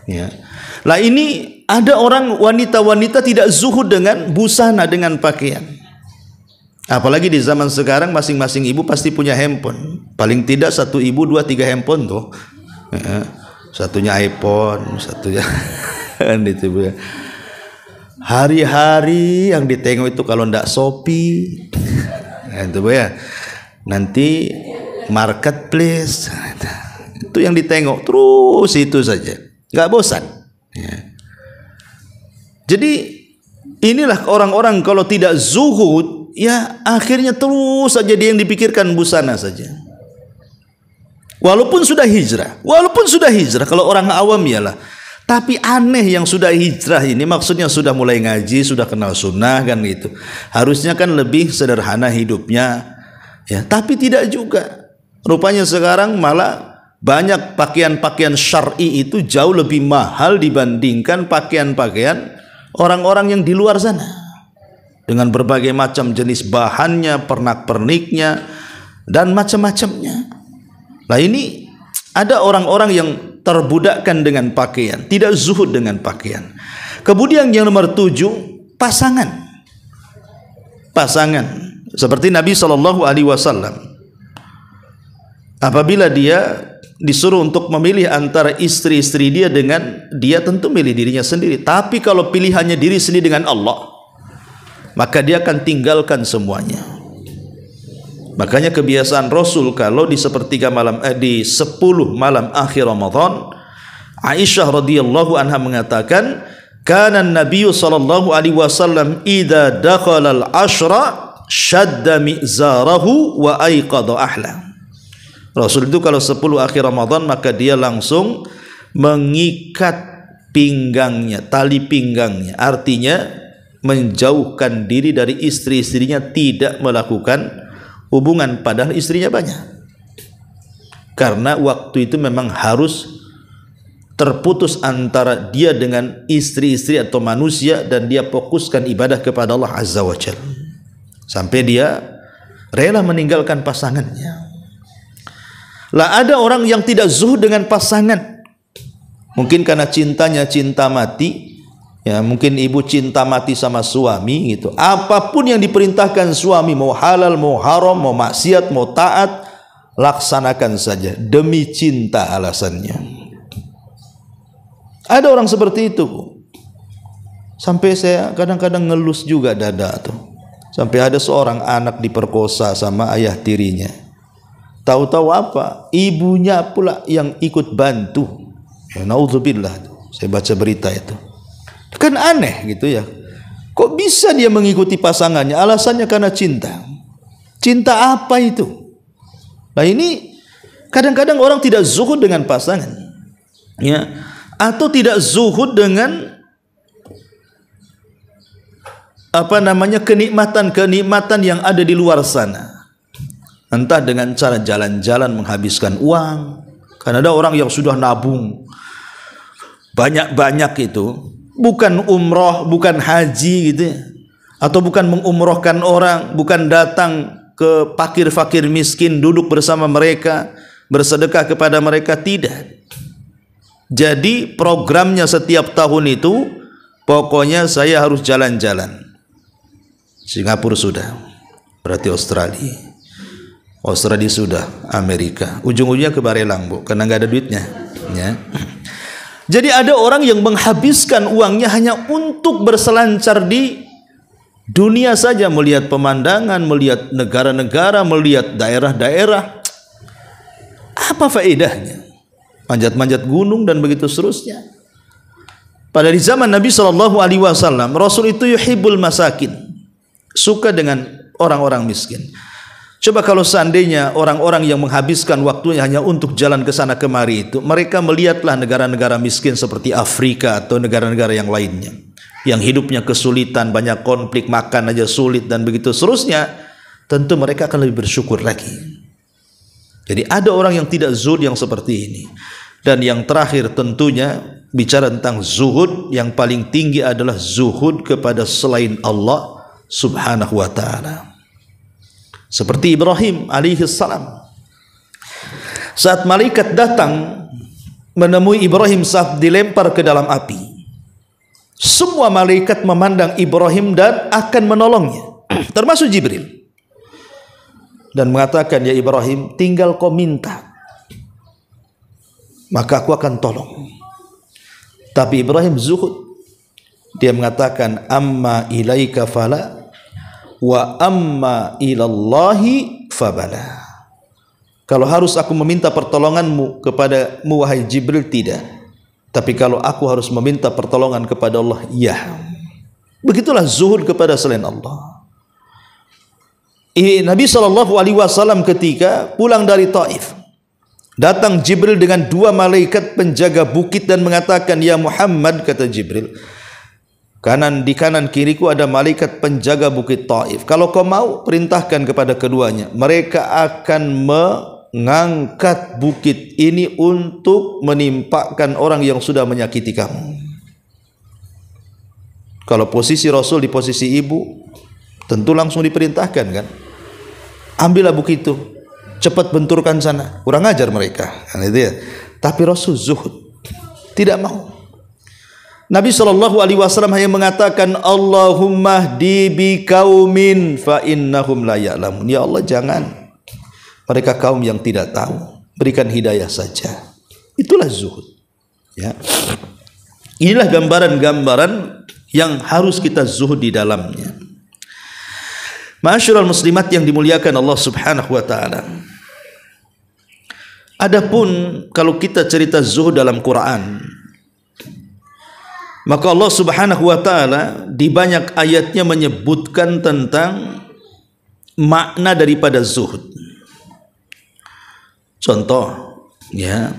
Ya. Lah ini ada orang wanita-wanita tidak zuhud dengan busana, dengan pakaian. Apalagi di zaman sekarang masing-masing ibu pasti punya handphone. Paling tidak satu ibu 2-3 handphone tuh. Ya. Satunya iPhone, satunya kan itu Bu. Hari-hari yang ditengok itu kalau ndak Shopee, itu ya, nanti marketplace, itu yang ditengok terus itu saja, nggak bosan. Ya. Jadi inilah orang-orang kalau tidak zuhud, ya akhirnya terus saja dia yang dipikirkan busana saja. Walaupun sudah hijrah, kalau orang awam ialah. Tapi aneh yang sudah hijrah ini, maksudnya sudah mulai ngaji, sudah kenal sunnah kan gitu. Harusnya kan lebih sederhana hidupnya ya, tapi tidak juga. Rupanya sekarang malah banyak pakaian-pakaian syar'i itu jauh lebih mahal dibandingkan pakaian-pakaian orang-orang yang di luar sana. Dengan berbagai macam jenis bahannya, pernak-perniknya dan macam-macamnya. Nah ini ada orang-orang yang terbudakkan dengan pakaian, tidak zuhud dengan pakaian. Kemudian yang nomor 7, pasangan. Seperti Nabi SAW, apabila dia disuruh untuk memilih antara istri-istri dia dengan dia, tentu milih dirinya sendiri. Tapi kalau pilihannya diri sendiri dengan Allah, maka dia akan tinggalkan semuanya. Makanya kebiasaan Rasul kalau di sepertiga malam, di 10 malam akhir Ramadan, Aisyah radhiyallahu anha mengatakan, kana Nabi sallallahu alaihi wasallam idza dakhala al-ashra shadda mi'zarahu wa aiqadha ahla. Rasul itu kalau 10 akhir Ramadan maka dia langsung mengikat pinggangnya, tali pinggangnya, artinya menjauhkan diri dari istri-istrinya, tidak melakukan hubungan padahal istrinya banyak. Karena waktu itu memang harus terputus antara dia dengan istri-istri atau manusia, dan dia fokuskan ibadah kepada Allah Azza wa Jalla. Sampai dia rela meninggalkan pasangannya. Lah ada orang yang tidak zuhud dengan pasangan. Mungkin karena cintanya cinta mati. Ya, mungkin ibu cinta mati sama suami gitu. Apapun yang diperintahkan suami, mau halal, mau haram, mau maksiat, mau taat, laksanakan saja demi cinta alasannya. Ada orang seperti itu, Bu. Sampai saya kadang-kadang ngelus juga dada tuh. Sampai ada seorang anak diperkosa sama ayah tirinya. Tahu-tahu apa? Ibunya pula yang ikut bantu. Ya, naudzubillah. Saya baca berita itu. Kan aneh gitu ya. Kok bisa dia mengikuti pasangannya? Alasannya karena cinta. Cinta apa itu? Nah ini kadang-kadang orang tidak zuhud dengan pasangan, ya, atau tidak zuhud dengan kenikmatan-kenikmatan yang ada di luar sana. Entah dengan cara jalan-jalan menghabiskan uang. Karena ada orang yang sudah nabung banyak-banyak itu, bukan umroh, bukan haji gitu ya, atau bukan mengumrohkan orang, bukan datang ke fakir-fakir miskin, duduk bersama mereka, bersedekah kepada mereka, tidak. Jadi programnya setiap tahun itu Pokoknya saya harus jalan-jalan. Singapura sudah, berarti Australia. Australia sudah, Amerika. Ujung-ujungnya ke Barelang, Bu, karena nggak ada duitnya. Ya. Jadi ada orang yang menghabiskan uangnya hanya untuk berselancar di dunia saja, melihat pemandangan, melihat negara-negara, melihat daerah-daerah. Apa faedahnya? Manjat-manjat gunung dan begitu seterusnya. Pada di zaman Nabi SAW, Rasul itu yuhibbul masakin, suka dengan orang-orang miskin. Coba kalau seandainya orang-orang yang menghabiskan waktunya hanya untuk jalan ke sana kemari itu, mereka melihatlah negara-negara miskin seperti Afrika atau negara-negara yang lainnya, yang hidupnya kesulitan, banyak konflik, makan aja sulit dan begitu seterusnya, tentu mereka akan lebih bersyukur lagi. Jadi ada orang yang tidak zuhud yang seperti ini. Dan yang terakhir tentunya bicara tentang zuhud, yang paling tinggi adalah zuhud kepada selain Allah Subhanahu wa ta'ala. Seperti Ibrahim alaihi salam. Saat malaikat datang menemui Ibrahim saat dilempar ke dalam api, semua malaikat memandang Ibrahim dan akan menolongnya, termasuk Jibril, dan mengatakan, ya Ibrahim, tinggal kau minta, maka aku akan tolong. Tapi Ibrahim zuhud. Dia mengatakan, amma ilaika fala wa amma ilallahi fabala. Kalau harus aku meminta pertolonganmu kepadamu wahai Jibril, tidak. Tapi kalau aku harus meminta pertolongan kepada Allah, ya. Begitulah zuhud kepada selain Allah. Nabi SAW ketika pulang dari Taif, datang Jibril dengan 2 malaikat penjaga bukit dan mengatakan, ya Muhammad, kata Jibril, di kanan kiriku ada malaikat penjaga bukit Taif. Kalau kau mau, perintahkan kepada keduanya. Mereka akan mengangkat bukit ini untuk menimpakan orang yang sudah menyakiti kamu. Kalau posisi Rasul di posisi ibu, tentu langsung diperintahkan kan. Ambillah bukit itu, cepat benturkan sana. Kurang ajar mereka. Tapi Rasul zuhud, tidak mau. Nabi SAW hanya mengatakan, Allahumma hdi bi qaumin fa innahum la ya'lamun. Ya Allah, jangan, mereka kaum yang tidak tahu, berikan hidayah saja. Itulah zuhud. Ya. Inilah gambaran-gambaran yang harus kita zuhud di dalamnya. Ma'asyiral muslimat yang dimuliakan Allah Subhanahu wa ta'ala. Adapun kalau kita cerita zuhud dalam Quran, maka Allah Subhanahu wa ta'ala di banyak ayatnya menyebutkan tentang makna daripada zuhud. Contoh, ya,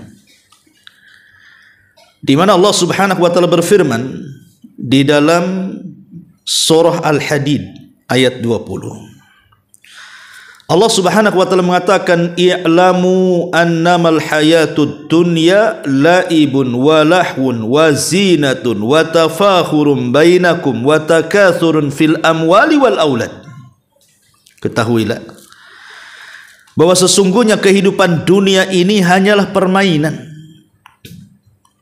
di mana Allah Subhanahu wa ta'ala berfirman di dalam surah Al-Hadid ayat 20. Allah Subhanahu wa ta'ala mengatakan, i'lamu annamal hayatud dunya la'ibun wa lahwun wa zinatun wa tafakhurun bainakum wa takathurun fil amwali wal aulad. Ketahuilah bahwa sesungguhnya kehidupan dunia ini hanyalah permainan.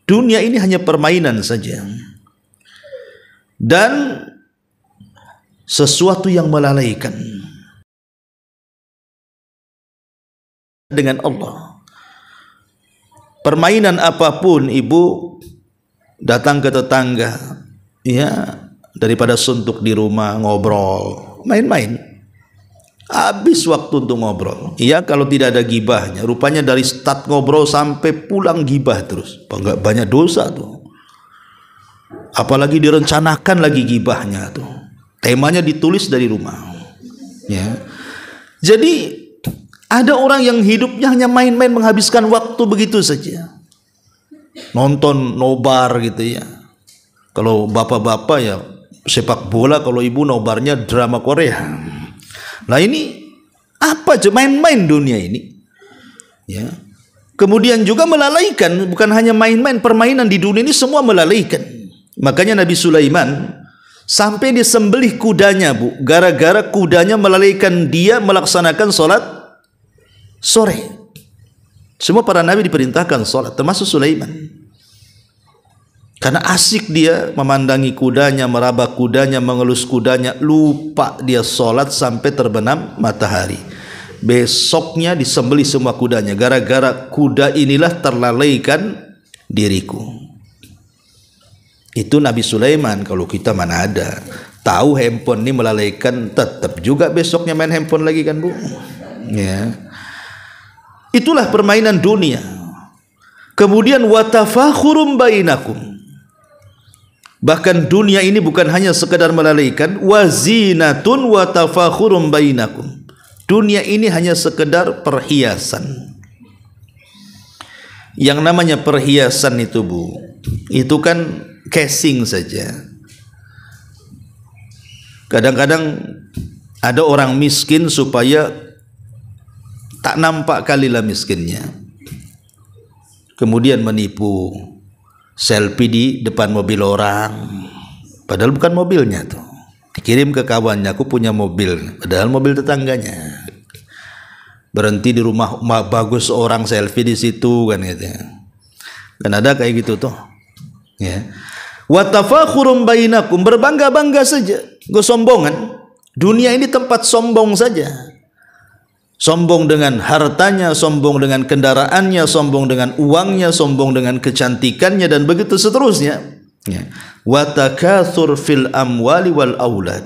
Dunia ini hanya permainan saja. Dan sesuatu yang melalaikan dengan Allah. Permainan apapun, ibu datang ke tetangga, ya, daripada suntuk di rumah ngobrol, main-main, habis waktu untuk ngobrol. Ya, kalau tidak ada gibahnya, rupanya dari start ngobrol sampai pulang gibah terus, banyak dosa tuh. Apalagi direncanakan lagi gibahnya tuh, temanya ditulis dari rumah. Ya, jadi ada orang yang hidupnya hanya main-main, menghabiskan waktu begitu saja. Nonton nobar gitu ya. Kalau bapak-bapak ya sepak bola, kalau ibu nobarnya drama Korea. Nah ini apa aja, main-main dunia ini. Ya. Kemudian juga melalaikan, bukan hanya main-main, permainan di dunia ini semua melalaikan. Makanya Nabi Sulaiman sampai disembelih kudanya, Bu, gara-gara kudanya melalaikan dia melaksanakan sholat sore. Semua para nabi diperintahkan sholat, termasuk Sulaiman. Karena asik dia memandangi kudanya, meraba kudanya, mengelus kudanya, lupa dia sholat sampai terbenam matahari. Besoknya disembelih semua kudanya, gara-gara kuda inilah terlalaikan diriku. Itu Nabi Sulaiman. Kalau kita mana ada tahu handphone ini melalaikan, tetap juga besoknya main handphone lagi kan Bu ya. Itulah permainan dunia. Kemudian watafakhurum bainakum, bahkan dunia ini bukan hanya sekedar melalaikan, wazinatun watafakhurum bainakum, dunia ini hanya sekedar perhiasan. Yang namanya perhiasan itu Bu, itu kan casing saja. Kadang-kadang ada orang miskin supaya tak nampak kalilah miskinnya, kemudian menipu, selfie di depan mobil orang, padahal bukan mobilnya tuh. Dikirim ke kawannya, aku punya mobil, padahal mobil tetangganya. Berhenti di rumah bagus orang, selfie di situ kan gitu. Kan ada kayak gitu tuh. Ya. Wa tafakhurum bainakum, berbangga-bangga saja, kesombongan. Dunia ini tempat sombong saja. Sombong dengan hartanya, sombong dengan kendaraannya, sombong dengan uangnya, sombong dengan kecantikannya, dan begitu seterusnya. Wa takatsur fil amwali wal aulad,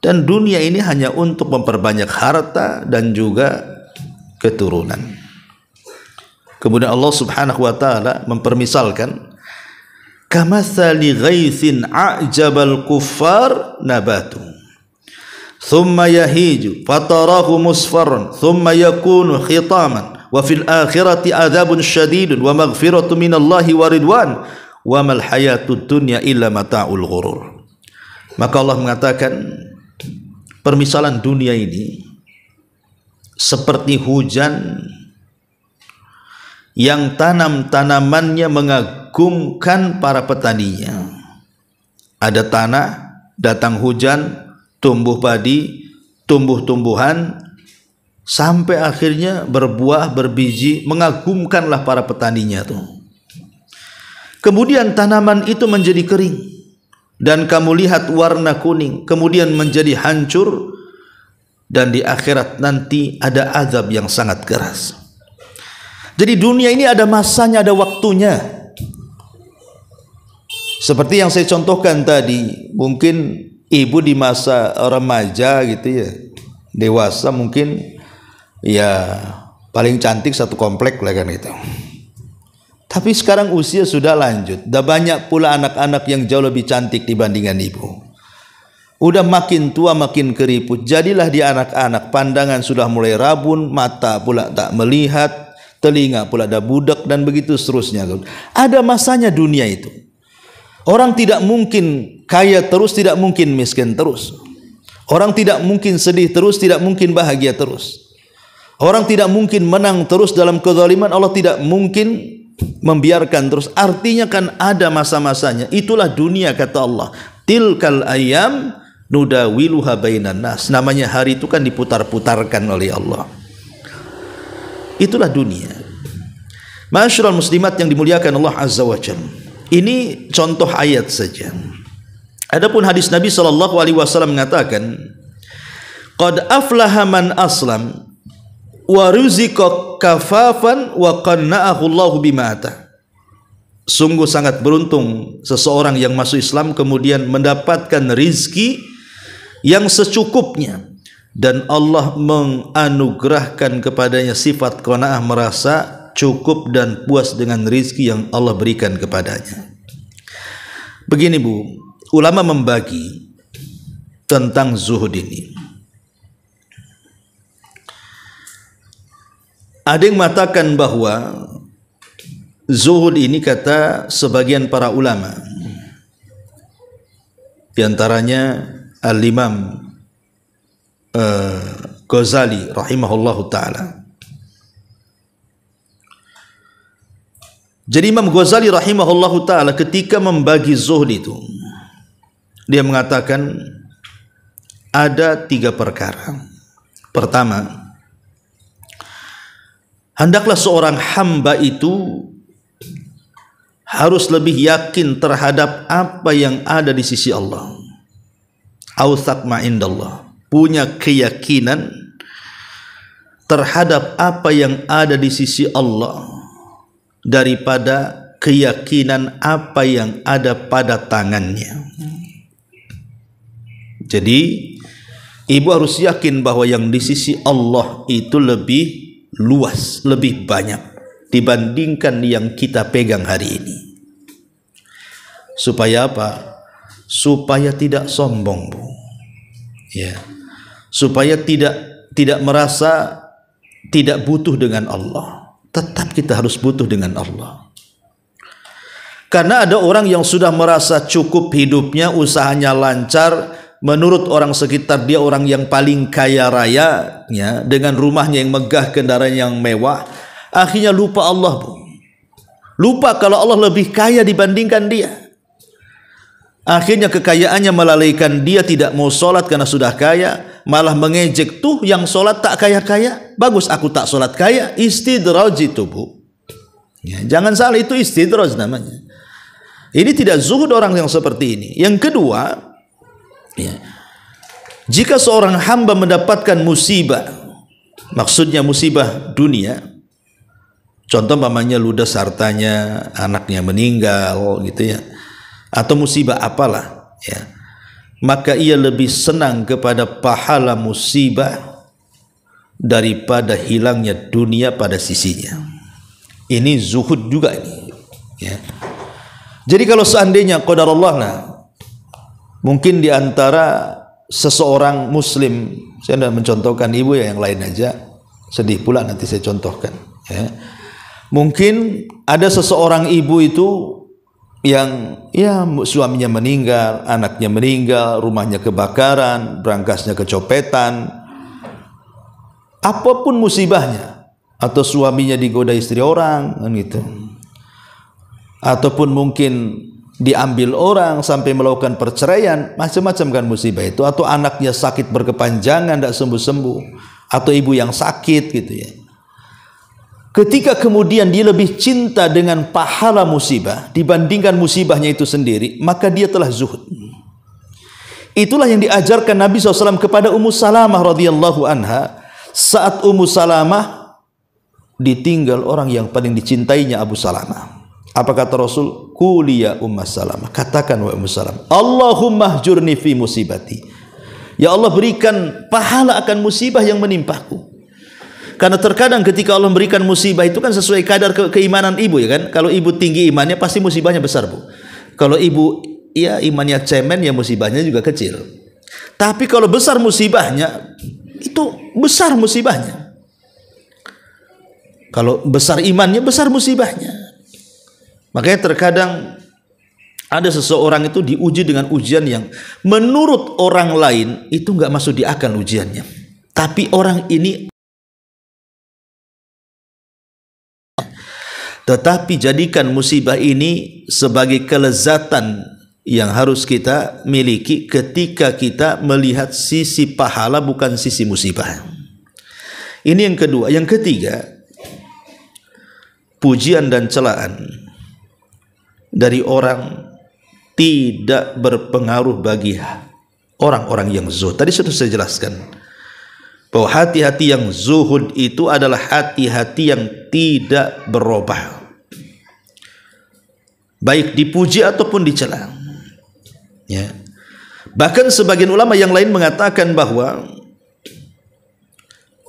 dan dunia ini hanya untuk memperbanyak harta dan juga keturunan. Kemudian Allah Subhanahu wa taala mempermisalkan, kamatsali ghaitsin a'jabal kuffar nabatu thumma yahiju fatarahu musfarran thumma yakunu khitaman wa fil akhirati adzabun syadidun wa maghfiratun minallahi wa ridwan wa mal hayatud dunya illa mata'ul ghurur. Maka Allah mengatakan, permisalan dunia ini seperti hujan yang tanam-tanamannya mengagumkan para petaninya. Ada tanah, datang hujan, tumbuh padi, tumbuh-tumbuhan, sampai akhirnya berbuah, berbiji, mengagumkanlah para petaninya tuh. Kemudian tanaman itu menjadi kering dan kamu lihat warna kuning, kemudian menjadi hancur, dan di akhirat nanti ada azab yang sangat keras. Jadi dunia ini ada masanya, ada waktunya. Seperti yang saya contohkan tadi, mungkin ibu di masa remaja gitu ya, dewasa mungkin ya paling cantik satu komplek lah kan itu. Tapi sekarang usia sudah lanjut, dah banyak pula anak-anak yang jauh lebih cantik dibandingkan ibu. Udah makin tua makin keriput, jadilah di anak-anak pandangan sudah mulai rabun, mata pula tak melihat, telinga pula ada budak, dan begitu seterusnya. Ada masanya dunia itu. Orang tidak mungkin kaya terus, tidak mungkin miskin terus. Orang tidak mungkin sedih terus, tidak mungkin bahagia terus. Orang tidak mungkin menang terus dalam kezaliman, Allah tidak mungkin membiarkan terus. Artinya kan ada masa-masanya. Itulah dunia kata Allah. Tilkal ayyam nudawiluha bainan nas. Namanya hari itu kan diputar-putarkan oleh Allah. Itulah dunia. Ma'asyiral muslimat yang dimuliakan Allah Azza wa Jalla. Ini contoh ayat saja. Adapun hadis Nabi sallallahu alaihi wasallam mengatakan, qad aflaha man aslam wa ruziqa kafafan wa qanna'ahu Allahu bima ata. Sungguh sangat beruntung seseorang yang masuk Islam kemudian mendapatkan rizki yang secukupnya, dan Allah menganugerahkan kepadanya sifat qanaah, merasa cukup dan puas dengan rizki yang Allah berikan kepadanya. Begini Bu, ulama membagi tentang zuhud ini. Ada yang mengatakan bahwa zuhud ini, kata sebagian para ulama, di antaranya Al-Imam Ghazali rahimahullahu ta'ala. Jadi Imam Ghazali rahimahullahu ta'ala ketika membagi zuhud itu, dia mengatakan ada 3 perkara. Pertama, hendaklah seorang hamba itu harus lebih yakin terhadap apa yang ada di sisi Allah. Awthaq ma indallah, punya keyakinan terhadap apa yang ada di sisi Allah daripada keyakinan apa yang ada pada tangannya. Jadi ibu harus yakin bahwa yang di sisi Allah itu lebih luas, lebih banyak dibandingkan yang kita pegang hari ini. Supaya apa? Supaya tidak sombong, Bu. Ya. Supaya tidak merasa tidak butuh dengan Allah. Tetap kita harus butuh dengan Allah. Karena ada orang yang sudah merasa cukup hidupnya, usahanya lancar, menurut orang sekitar dia orang yang paling kaya raya, ya, dengan rumahnya yang megah, kendaraan yang mewah. Akhirnya lupa Allah, Bu. Lupa kalau Allah lebih kaya dibandingkan dia. Akhirnya kekayaannya melalaikan dia, tidak mau sholat karena sudah kaya, malah mengejek, tuh yang sholat tak kaya-kaya, bagus aku tak sholat kaya. Istidraj itu, Bu. Ya, jangan salah, itu istidraj namanya. Ini tidak zuhud orang yang seperti ini. Yang kedua, ya, jika seorang hamba mendapatkan musibah, maksudnya musibah dunia, contoh mamanya ludes hartanya, anaknya meninggal gitu ya, atau musibah apalah ya, maka ia lebih senang kepada pahala musibah daripada hilangnya dunia pada sisinya. Ini zuhud juga ini ya. Jadi kalau seandainya qadarullah lah, mungkin di antara seseorang muslim, saya tidak mencontohkan ibu ya, yang lain aja sedih pula nanti saya contohkan ya. Mungkin ada seseorang ibu itu yang ya suaminya meninggal, anaknya meninggal, rumahnya kebakaran, berangkasnya kecopetan, apapun musibahnya, atau suaminya digoda istri orang kan gitu, ataupun mungkin diambil orang sampai melakukan perceraian, macam-macam kan musibah itu, atau anaknya sakit berkepanjangan tidak sembuh-sembuh, atau ibu yang sakit gitu ya. Ketika kemudian dia lebih cinta dengan pahala musibah dibandingkan musibahnya itu sendiri, maka dia telah zuhud. Itulah yang diajarkan Nabi SAW kepada Ummu Salamah radhiyallahu anha saat Ummu Salamah ditinggal orang yang paling dicintainya, Abu Salamah. Apa kata Rasul? Quli ya Ummu Salamah, katakan wa Ummu Salamah, Allahumma hjurni fi musibati. Ya Allah, berikan pahala akan musibah yang menimpaku. Karena terkadang ketika Allah memberikan musibah itu kan sesuai kadar keimanan ibu ya kan. Kalau ibu tinggi imannya pasti musibahnya besar, Bu. Kalau ibu ya imannya cemen ya musibahnya juga kecil. Tapi kalau besar musibahnya, itu besar musibahnya. Kalau besar imannya, besar musibahnya. Makanya terkadang ada seseorang itu diuji dengan ujian yang menurut orang lain itu nggak masuk di akal ujiannya. Tapi orang ini, tetapi jadikan musibah ini sebagai kelezatan yang harus kita miliki ketika kita melihat sisi pahala bukan sisi musibah. Ini yang kedua. Yang ketiga, pujian dan celaan dari orang tidak berpengaruh bagi orang-orang yang zuhud. Tadi sudah saya jelaskan bahwa hati-hati yang zuhud itu adalah hati-hati yang tidak berubah, baik dipuji ataupun dicela. Ya. Bahkan sebagian ulama yang lain mengatakan bahwa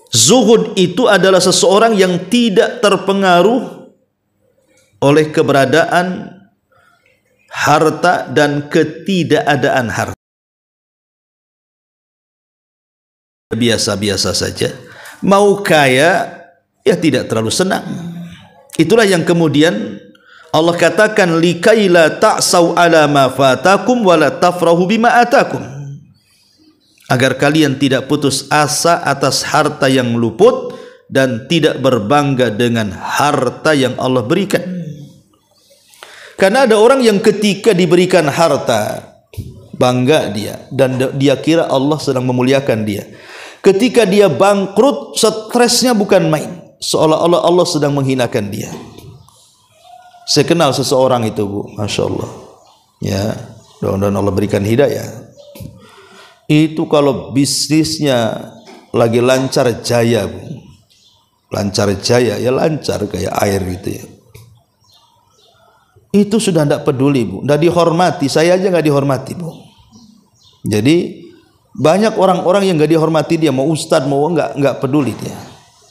zuhud itu adalah seseorang yang tidak terpengaruh oleh keberadaan harta dan ketidakadaan harta. Biasa-biasa saja, mau kaya ya tidak terlalu senang. Itulah yang kemudian Allah katakan likaila ta'sau ala ma fatakum wala tafrahu bima atakum, agar kalian tidak putus asa atas harta yang luput dan tidak berbangga dengan harta yang Allah berikan. Karena ada orang yang ketika diberikan harta bangga dia dan dia kira Allah sedang memuliakan dia. Ketika dia bangkrut, stresnya bukan main, seolah-olah Allah sedang menghinakan dia. Saya kenal seseorang itu, Bu, Masya Allah. Ya, mudah-mudahan Allah berikan hidayah. Itu kalau bisnisnya lagi lancar jaya, Bu. Lancar jaya, ya lancar kayak air gitu ya. Itu sudah tidak peduli, Bu. Tidak dihormati, saya aja nggak dihormati, Bu. Jadi banyak orang-orang yang nggak dihormati dia, mau ustadz mau nggak peduli dia.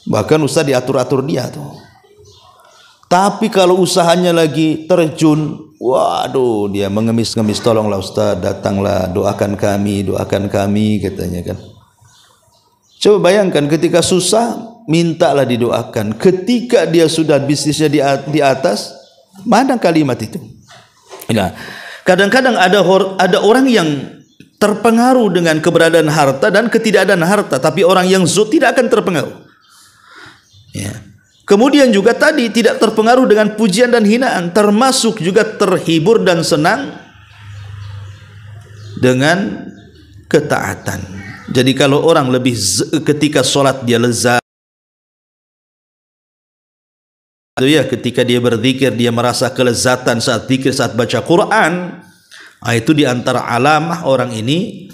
Bahkan ustadz diatur-atur dia tuh. Tapi kalau usahanya lagi terjun, waduh, dia mengemis-ngemis, tolonglah ustadz, datanglah, doakan kami katanya kan. Coba bayangkan ketika susah, mintalah didoakan. Ketika dia sudah bisnisnya di atas, mana kalimat itu? Nah, kadang-kadang ada orang yang terpengaruh dengan keberadaan harta dan ketidakadaan harta, tapi orang yang zuhud tidak akan terpengaruh. Ya. Kemudian juga tadi tidak terpengaruh dengan pujian dan hinaan, termasuk juga terhibur dan senang dengan ketaatan. Jadi kalau orang lebih ketika sholat dia lezat, ya, ketika dia berzikir dia merasa kelezatan saat zikir, saat baca Quran. Itu di antara alamah orang ini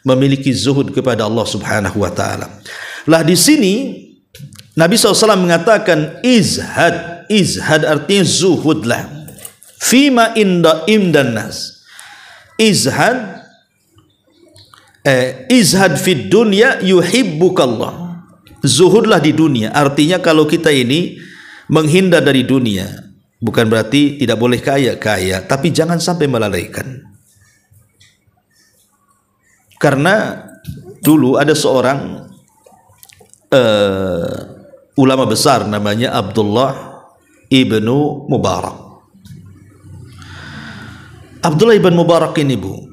memiliki zuhud kepada Allah Subhanahu wa taala. Lah di sini Nabi SAW mengatakan izhad. Izhad artinya zuhudlah. Fima imdan nas. Izhad izhad fid dunya yuhibbukallah. Zuhudlah di dunia. Artinya kalau kita ini menghindar dari dunia, bukan berarti tidak boleh kaya, tapi jangan sampai melalaikan. Karena dulu ada seorang ulama besar namanya Abdullah ibnu Mubarak. Abdullah ibn Mubarak ini, Bu,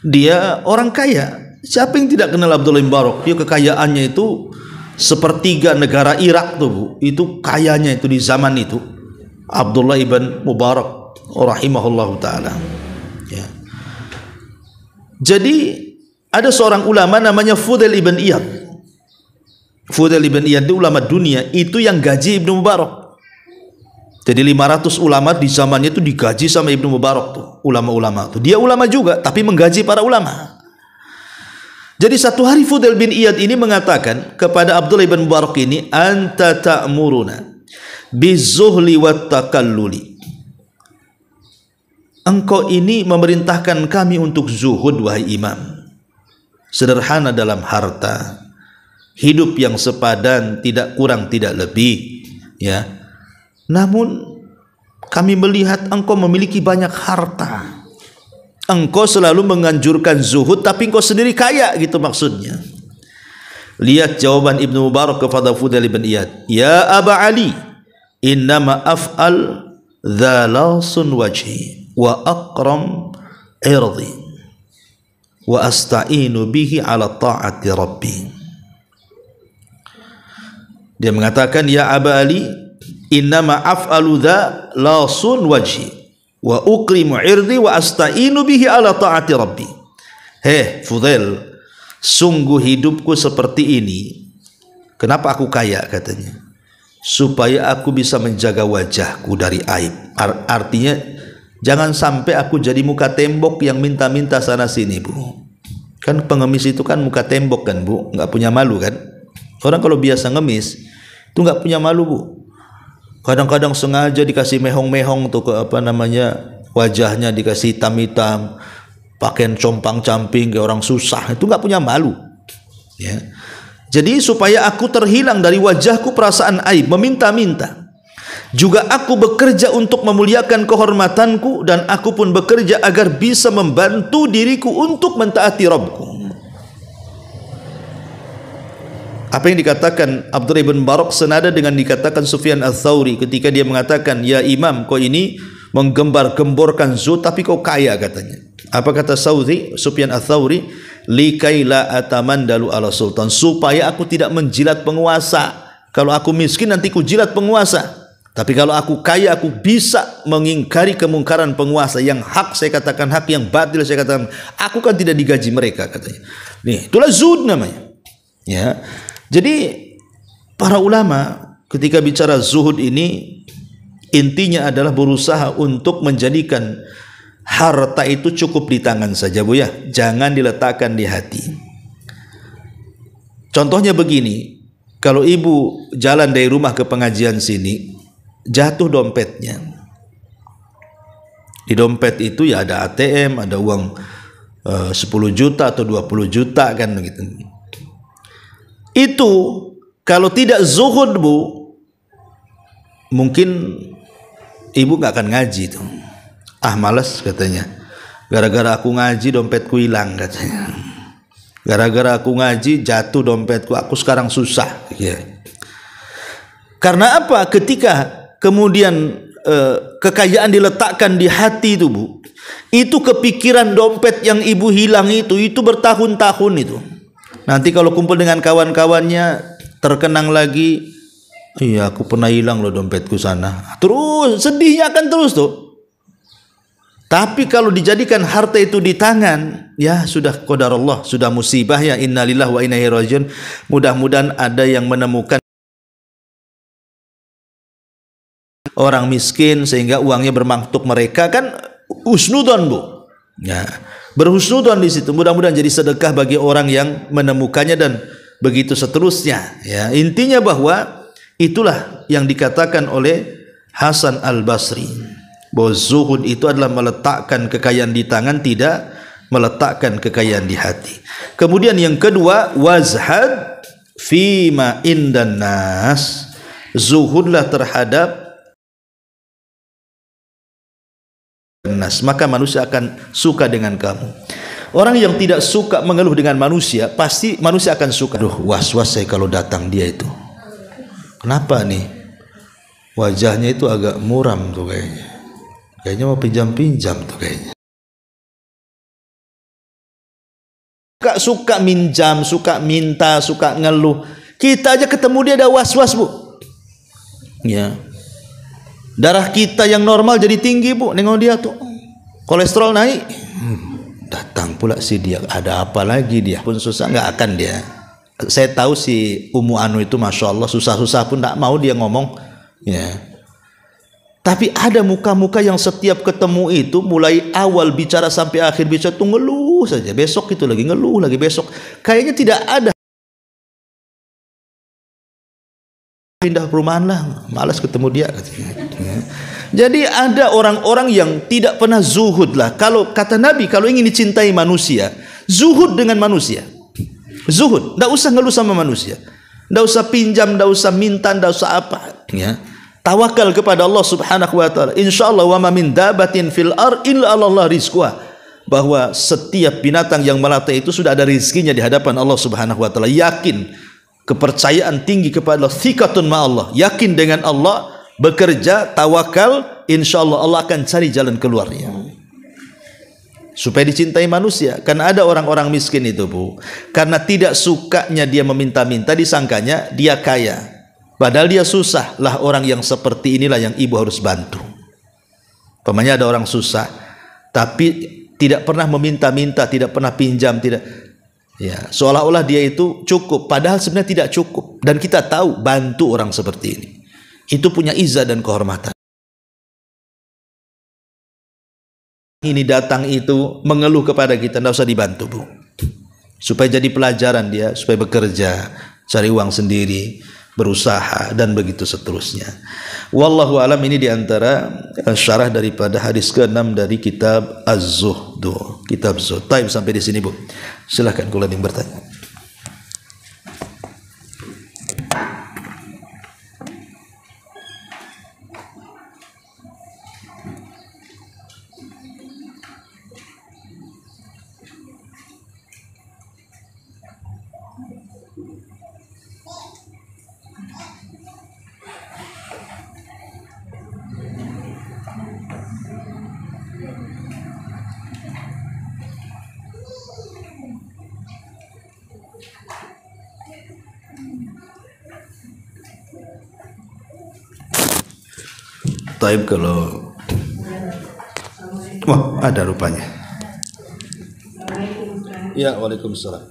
dia orang kaya. Siapa yang tidak kenal Abdullah ibn Mubarak? Dia kekayaannya itu sepertiga negara Irak tuh, Bu. Itu kayanya itu di zaman itu. Abdullah ibn Mubarak rahimahullahu taala. Ya. Jadi ada seorang ulama namanya Fudail ibn Iyad. Fudail ibn Iyad itu ulama dunia, itu yang gaji Ibnu Mubarak. Jadi 500 ulama di zamannya itu digaji sama Ibnu Mubarak tuh, ulama-ulama tuh. Dia ulama juga tapi menggaji para ulama. Jadi satu hari Fudail bin Iyad ini mengatakan kepada Abdullah ibn Mubarak ini, anta ta'muruna bizuhli wat takalluli. Engkau ini memerintahkan kami untuk zuhud, wahai imam. Sederhana dalam harta, hidup yang sepadan, tidak kurang tidak lebih, ya. Namun kami melihat engkau memiliki banyak harta. Engkau selalu menganjurkan zuhud, tapi engkau sendiri kaya, gitu maksudnya. Lihat jawaban Ibnu Mubarak kepada Fudail bin Iyad. Ya Aba Ali, innama af'al dhalasun wajhi wa aqram irdi wa asta'inu bihi ala ta'ati rabbi. Dia mengatakan, ya Aba Ali, innama af'alu dhalasun wajhi wa ukrimu irdi wa asta'inu bihi ala ta'ati rabbi. Hei Fudail, sungguh hidupku seperti ini. Kenapa aku kaya, katanya? Supaya aku bisa menjaga wajahku dari aib. Artinya jangan sampai aku jadi muka tembok yang minta-minta sana sini, Bu. Kan pengemis itu kan muka tembok kan, Bu, nggak punya malu kan. Orang kalau biasa ngemis itu nggak punya malu, Bu. Kadang-kadang sengaja dikasih mehong-mehong tuh ke wajahnya dikasih hitam-hitam, pakaian compang-camping kayak orang susah, itu nggak punya malu. Ya. Jadi supaya aku terhilang dari wajahku perasaan aib, meminta-minta. Juga aku bekerja untuk memuliakan kehormatanku, dan aku pun bekerja agar bisa membantu diriku untuk mentaati Rabbku. Apa yang dikatakan Abdullah ibn Mubarak senada dengan dikatakan Sufyan al-Thawri ketika dia mengatakan, ya imam, kau ini menggembar-gemborkan zuhud tapi kau kaya, katanya. Apa kata Sufyan al-Thawri? Likaila atamandalu ala sultan, supaya aku tidak menjilat penguasa. Kalau aku miskin nanti ku jilat penguasa. Tapi kalau aku kaya, aku bisa mengingkari kemungkaran penguasa. Yang hak saya katakan hak, yang batil saya katakan. Aku kan tidak digaji mereka, katanya. Nih, itulah zuhud namanya. Ya. Jadi para ulama ketika bicara zuhud ini Intinya adalah berusaha untuk menjadikan harta itu cukup di tangan saja, Bu ya. Jangan diletakkan di hati. Contohnya begini, kalau ibu jalan dari rumah ke pengajian sini, jatuh dompetnya. Di dompet itu ya ada ATM, ada uang 10 juta atau 20 juta kan gitu. Itu kalau tidak zuhud, Bu, mungkin ibu nggak akan ngaji tuh. Ah, malas katanya. Gara-gara aku ngaji dompetku hilang katanya. Gara-gara aku ngaji jatuh dompetku, aku sekarang susah. Ya. Karena apa? Ketika kemudian kekayaan diletakkan di hati itu, Bu, itu kepikiran dompet yang ibu hilang itu bertahun-tahun itu. Nanti kalau kumpul dengan kawan-kawannya terkenang lagi, iya aku pernah hilang loh dompetku sana. Terus sedihnya akan terus tuh. Tapi kalau dijadikan harta itu di tangan, ya sudah qadarullah, sudah musibah ya, innalillahi wa inna ilaihi rajiun. Mudah-mudahan ada yang menemukan orang miskin sehingga uangnya bermanfaat mereka, kan husnudon, Bu. Ya, berhusnudon di situ. Mudah-mudahan jadi sedekah bagi orang yang menemukannya dan begitu seterusnya. Ya, intinya bahwa itulah yang dikatakan oleh Hasan Al-Basri, bahwa zuhud itu adalah meletakkan kekayaan di tangan, tidak meletakkan kekayaan di hati. Kemudian yang kedua, wazhad fima indan nas. Zuhudlah terhadap nas, maka manusia akan suka dengan kamu. Orang yang tidak suka mengeluh dengan manusia, pasti manusia akan suka. Aduh, was-was saya kalau datang dia itu. Kenapa nih? Wajahnya itu agak muram tuh kayaknya. Kayaknya mau pinjam-pinjam tuh kayaknya. Suka minjam, suka minta, suka ngeluh. Kita aja ketemu dia ada was-was, Bu. Ya. Darah kita yang normal jadi tinggi, Bu. Nengok dia tuh. Kolesterol naik. Datang pula si dia. Ada apa lagi dia? Pun susah nggak akan dia. Saya tahu si Ummu Anu itu Masya Allah susah-susah pun tak mau dia ngomong. Ya. Tapi ada muka-muka yang setiap ketemu itu mulai awal bicara sampai akhir bicara tuh ngeluh saja. Besok itu lagi ngeluh lagi, besok. Kayaknya tidak ada. Pindah perumahan lah, malas ketemu dia. Jadi ada orang-orang yang tidak pernah zuhud lah. Kalau kata Nabi, kalau ingin dicintai manusia, zuhud dengan manusia. Zuhud, tidak usah ngeluh sama manusia, tidak usah pinjam, tidak usah minta, tidak usah apa. Ya. Tawakal kepada Allah Subhanahu wa taala. Insyaallah wa ma min dabatin fil ar illa Allah rizquha. Bahwa setiap binatang yang melata itu sudah ada rizkinya di hadapan Allah Subhanahu wa taala. Yakin, kepercayaan tinggi kepada Allah, thiqatun ma Allah. Yakin dengan Allah, bekerja, tawakal, insyaallah Allah akan cari jalan keluarnya. Supaya dicintai manusia. Karena ada orang-orang miskin itu, Bu, karena tidak sukanya dia meminta-minta, disangkanya dia kaya. Padahal dia susah. Lah orang yang seperti inilah yang ibu harus bantu. Pemanya ada orang susah, tapi tidak pernah meminta-minta, tidak pernah pinjam, tidak. Ya, seolah-olah dia itu cukup. Padahal sebenarnya tidak cukup. Dan kita tahu bantu orang seperti ini. Itu punya izzah dan kehormatan. Ini datang itu mengeluh kepada kita, tidak usah dibantu, Bu. Supaya jadi pelajaran dia, supaya bekerja, cari uang sendiri, berusaha dan begitu seterusnya. Wallahu alam, ini diantara syarah daripada hadis ke-6 dari kitab Az-Zuhdu, kitab Zuhd. Taib sampai di sini, Bu. Silakan kalau ada yang bertanya. Taib kalau wah ada rupanya. Ya, waalaikumsalam.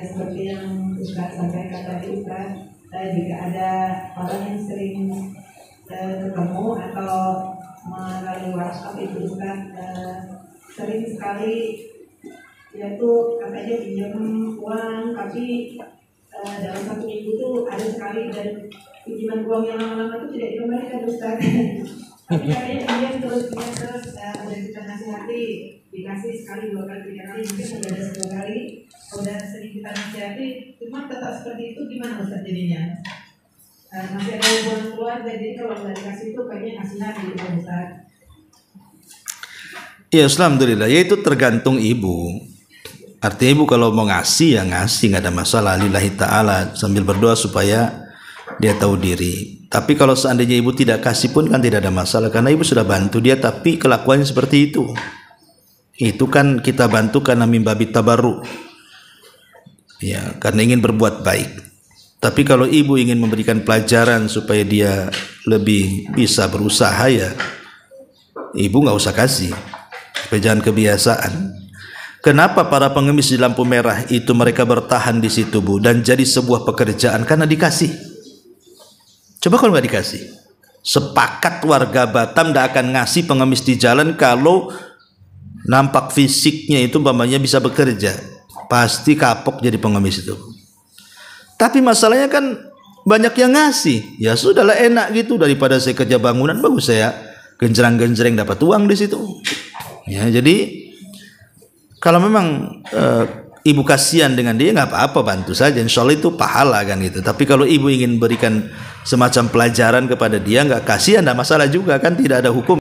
Seperti yang Ustaz sampaikan tadi, Ustaz, jika ada orang yang sering bertemu atau melalui WhatsApp itu Ustaz, sering sekali yaitu katanya pinjam uang, tapi dalam satu minggu tuh ada sekali dan pinjaman uang yang lama-lama itu tidak dikembalikan Ustaz. Tapi katanya pinjam terus dan kita nasihati, dikasih sekali, 2 kali, 3 kali, mungkin sudah ada 10 kali, udah sering kita nasihati, cuma tetap seperti itu, gimana Ustaz jadinya? Masih ada hubungan keluarga, jadi kalau nggak dikasih itu kayaknya kasihan gitu Ustaz. Ya, alhamdulillah, ya itu tergantung ibu. Artinya ibu kalau mau ngasih ya ngasih, nggak ada masalah, lillahi ta'ala, sambil berdoa supaya dia tahu diri. Tapi kalau seandainya ibu tidak kasih pun kan tidak ada masalah, karena ibu sudah bantu dia tapi kelakuannya seperti itu. Itu kan kita bantu karena mimbabi tabarru, ya, karena ingin berbuat baik. Tapi kalau ibu ingin memberikan pelajaran supaya dia lebih bisa berusaha, ya ibu nggak usah kasih, supaya jangan kebiasaan. Kenapa para pengemis di lampu merah itu mereka bertahan di situ, Bu, dan jadi sebuah pekerjaan? Karena dikasih. Coba kalau nggak dikasih, sepakat warga Batam tidak akan ngasih pengemis di jalan kalau nampak fisiknya itu umpamanya bisa bekerja, pasti kapok jadi pengemis itu. Tapi masalahnya kan banyak yang ngasih, ya sudahlah, enak gitu, daripada saya kerja bangunan, bagus saya genjreng-genjreng dapat uang di situ. Ya, jadi kalau memang ibu kasihan dengan dia, nggak apa-apa, bantu saja, insya Allah itu pahala kan gitu. Tapi kalau ibu ingin berikan semacam pelajaran kepada dia, nggak kasihan, nggak masalah juga kan, tidak ada hukum.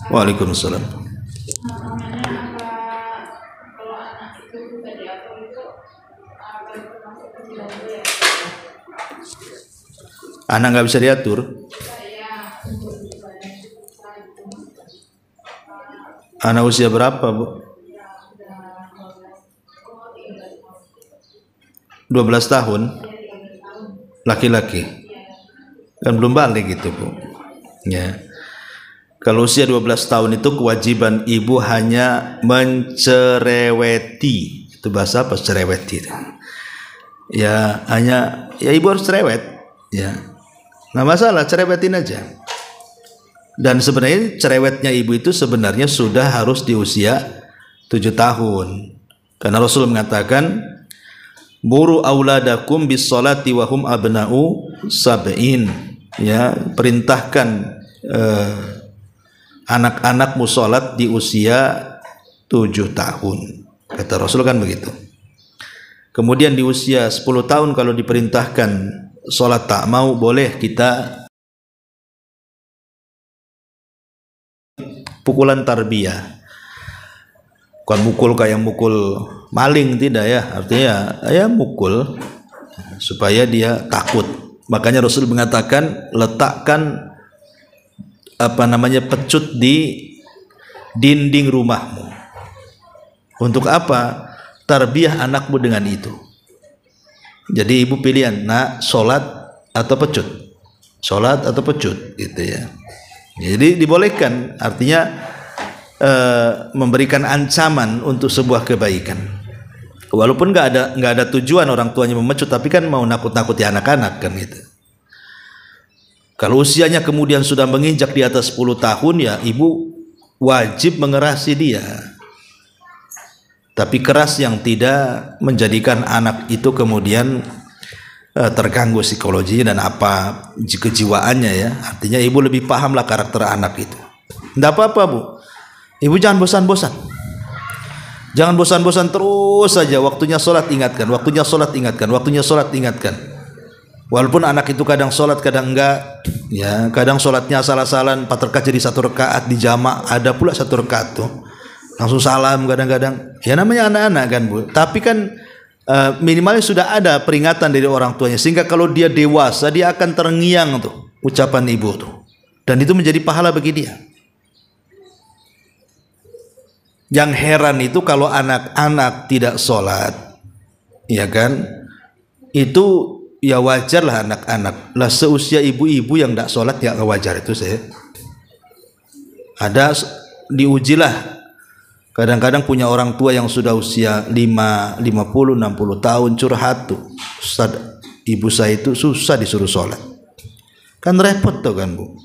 Waalaikumsalam. Anak nggak bisa diatur. Anak usia berapa, Bu? 12 tahun. Laki-laki. Kan belum balik gitu, Bu. Ya. Kalau usia 12 tahun itu kewajiban ibu hanya mencereweti. Itu bahasa apa, cereweti? Ya, hanya ya ibu harus cerewet, ya. Nggak masalah, cerewetin aja. Dan sebenarnya cerewetnya ibu itu sebenarnya sudah harus di usia 7 tahun. Karena Rasul mengatakan, "Muru auladakum bis sholati wa hum abna'u sab'in." Ya, perintahkan anak-anakmu sholat di usia 7 tahun. Kata Rasul kan begitu. Kemudian di usia 10 tahun kalau diperintahkan sholat tak mau, boleh kita pukulan tarbiyah. Bukan mukul kayak mukul maling, tidak ya. Artinya ya mukul supaya dia takut. Makanya Rasul mengatakan, letakkan pecut di dinding rumahmu. Untuk apa? Tarbiyah anakmu dengan itu. Jadi ibu pilihan, nak sholat atau pecut, sholat atau pecut, gitu ya. Jadi dibolehkan, artinya memberikan ancaman untuk sebuah kebaikan. Walaupun nggak ada tujuan orang tuanya memecut, tapi kan mau nakut-nakuti anak-anak kan gitu. Kalau usianya kemudian sudah menginjak di atas 10 tahun, ya ibu wajib mengerasi dia. Tapi keras yang tidak menjadikan anak itu kemudian terganggu psikologinya dan apa kejiwaannya, ya. Artinya ibu lebih pahamlah karakter anak itu. Tidak apa-apa, Bu. Ibu jangan bosan-bosan. Jangan bosan-bosan terus saja. Waktunya sholat ingatkan, waktunya sholat ingatkan, waktunya sholat ingatkan. Walaupun anak itu kadang sholat, kadang enggak, ya. Kadang sholatnya salah-salan, 4 rakaat jadi 1 rakaat di jamak, ada pula 1 rakaat tuh langsung salam kadang-kadang. Ya namanya anak-anak kan, Bu. Tapi kan minimalnya sudah ada peringatan dari orang tuanya, sehingga kalau dia dewasa dia akan terngiang tuh ucapan ibu tuh, dan itu menjadi pahala bagi dia. Yang heran itu kalau anak-anak tidak sholat, ya kan, itu ya wajar lah anak-anak lah seusia ibu-ibu yang tidak sholat ya wajar itu saya. Ada diujilah. Kadang-kadang punya orang tua yang sudah usia 50, 60 tahun curhat tuh. Ustaz, ibu saya itu susah disuruh sholat. Kan repot tuh kan Bu.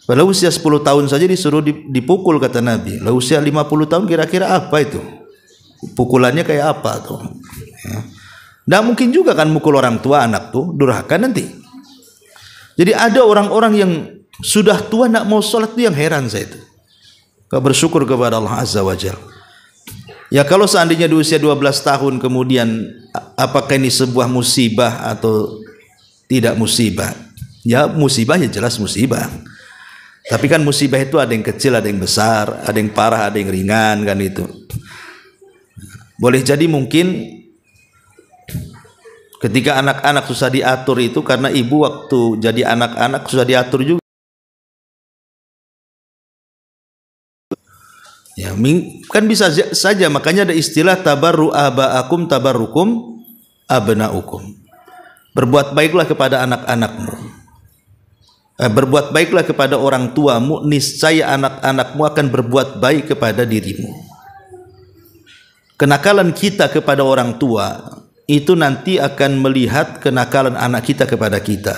Padahal usia 10 tahun saja disuruh dipukul kata Nabi. Lah usia 50 tahun kira-kira apa itu? Pukulannya kayak apa tuh? Ya. Nggak mungkin juga kan mukul orang tua anak tuh, durhaka nanti. Jadi ada orang-orang yang sudah tua nggak mau sholat tuh yang heran saya itu. Kau bersyukur kepada Allah Azza wa Jalla. Ya kalau seandainya di usia 12 tahun kemudian apakah ini sebuah musibah atau tidak musibah? Ya musibah ya jelas musibah. Tapi kan musibah itu ada yang kecil, ada yang besar, ada yang parah, ada yang ringan kan itu. Boleh jadi mungkin ketika anak-anak susah diatur itu karena ibu waktu jadi anak-anak susah diatur juga. Ya, kan bisa saja, makanya ada istilah tabarru aba'akum tabarrukum abna'ukum. Berbuat baiklah kepada anak-anakmu. Berbuat baiklah kepada orang tuamu, niscaya anak-anakmu akan berbuat baik kepada dirimu. Kenakalan kita kepada orang tua itu nanti akan melihat kenakalan anak kita kepada kita.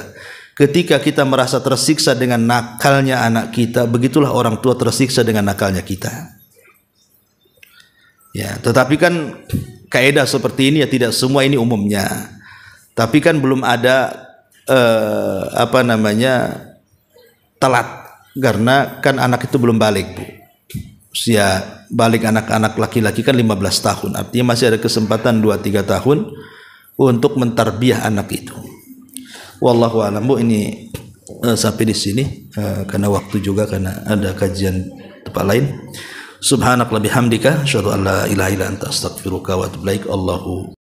Ketika kita merasa tersiksa dengan nakalnya anak kita, begitulah orang tua tersiksa dengan nakalnya kita. Ya, tetapi kan kaidah seperti ini ya tidak semua ini umumnya. Tapi kan belum ada telat karena kan anak itu belum balik, Bu. Usia balik anak-anak laki-laki kan 15 tahun. Artinya masih ada kesempatan 2-3 tahun untuk mentarbiyah anak itu. Wallahu a'lam, Bu. Ini sampai di sini karena waktu juga karena ada kajian tempat lain. Subhanakallahumma bihamdika asyhadu an la ilaha illa anta astaghfiruka wa atubu ilaik. Allahu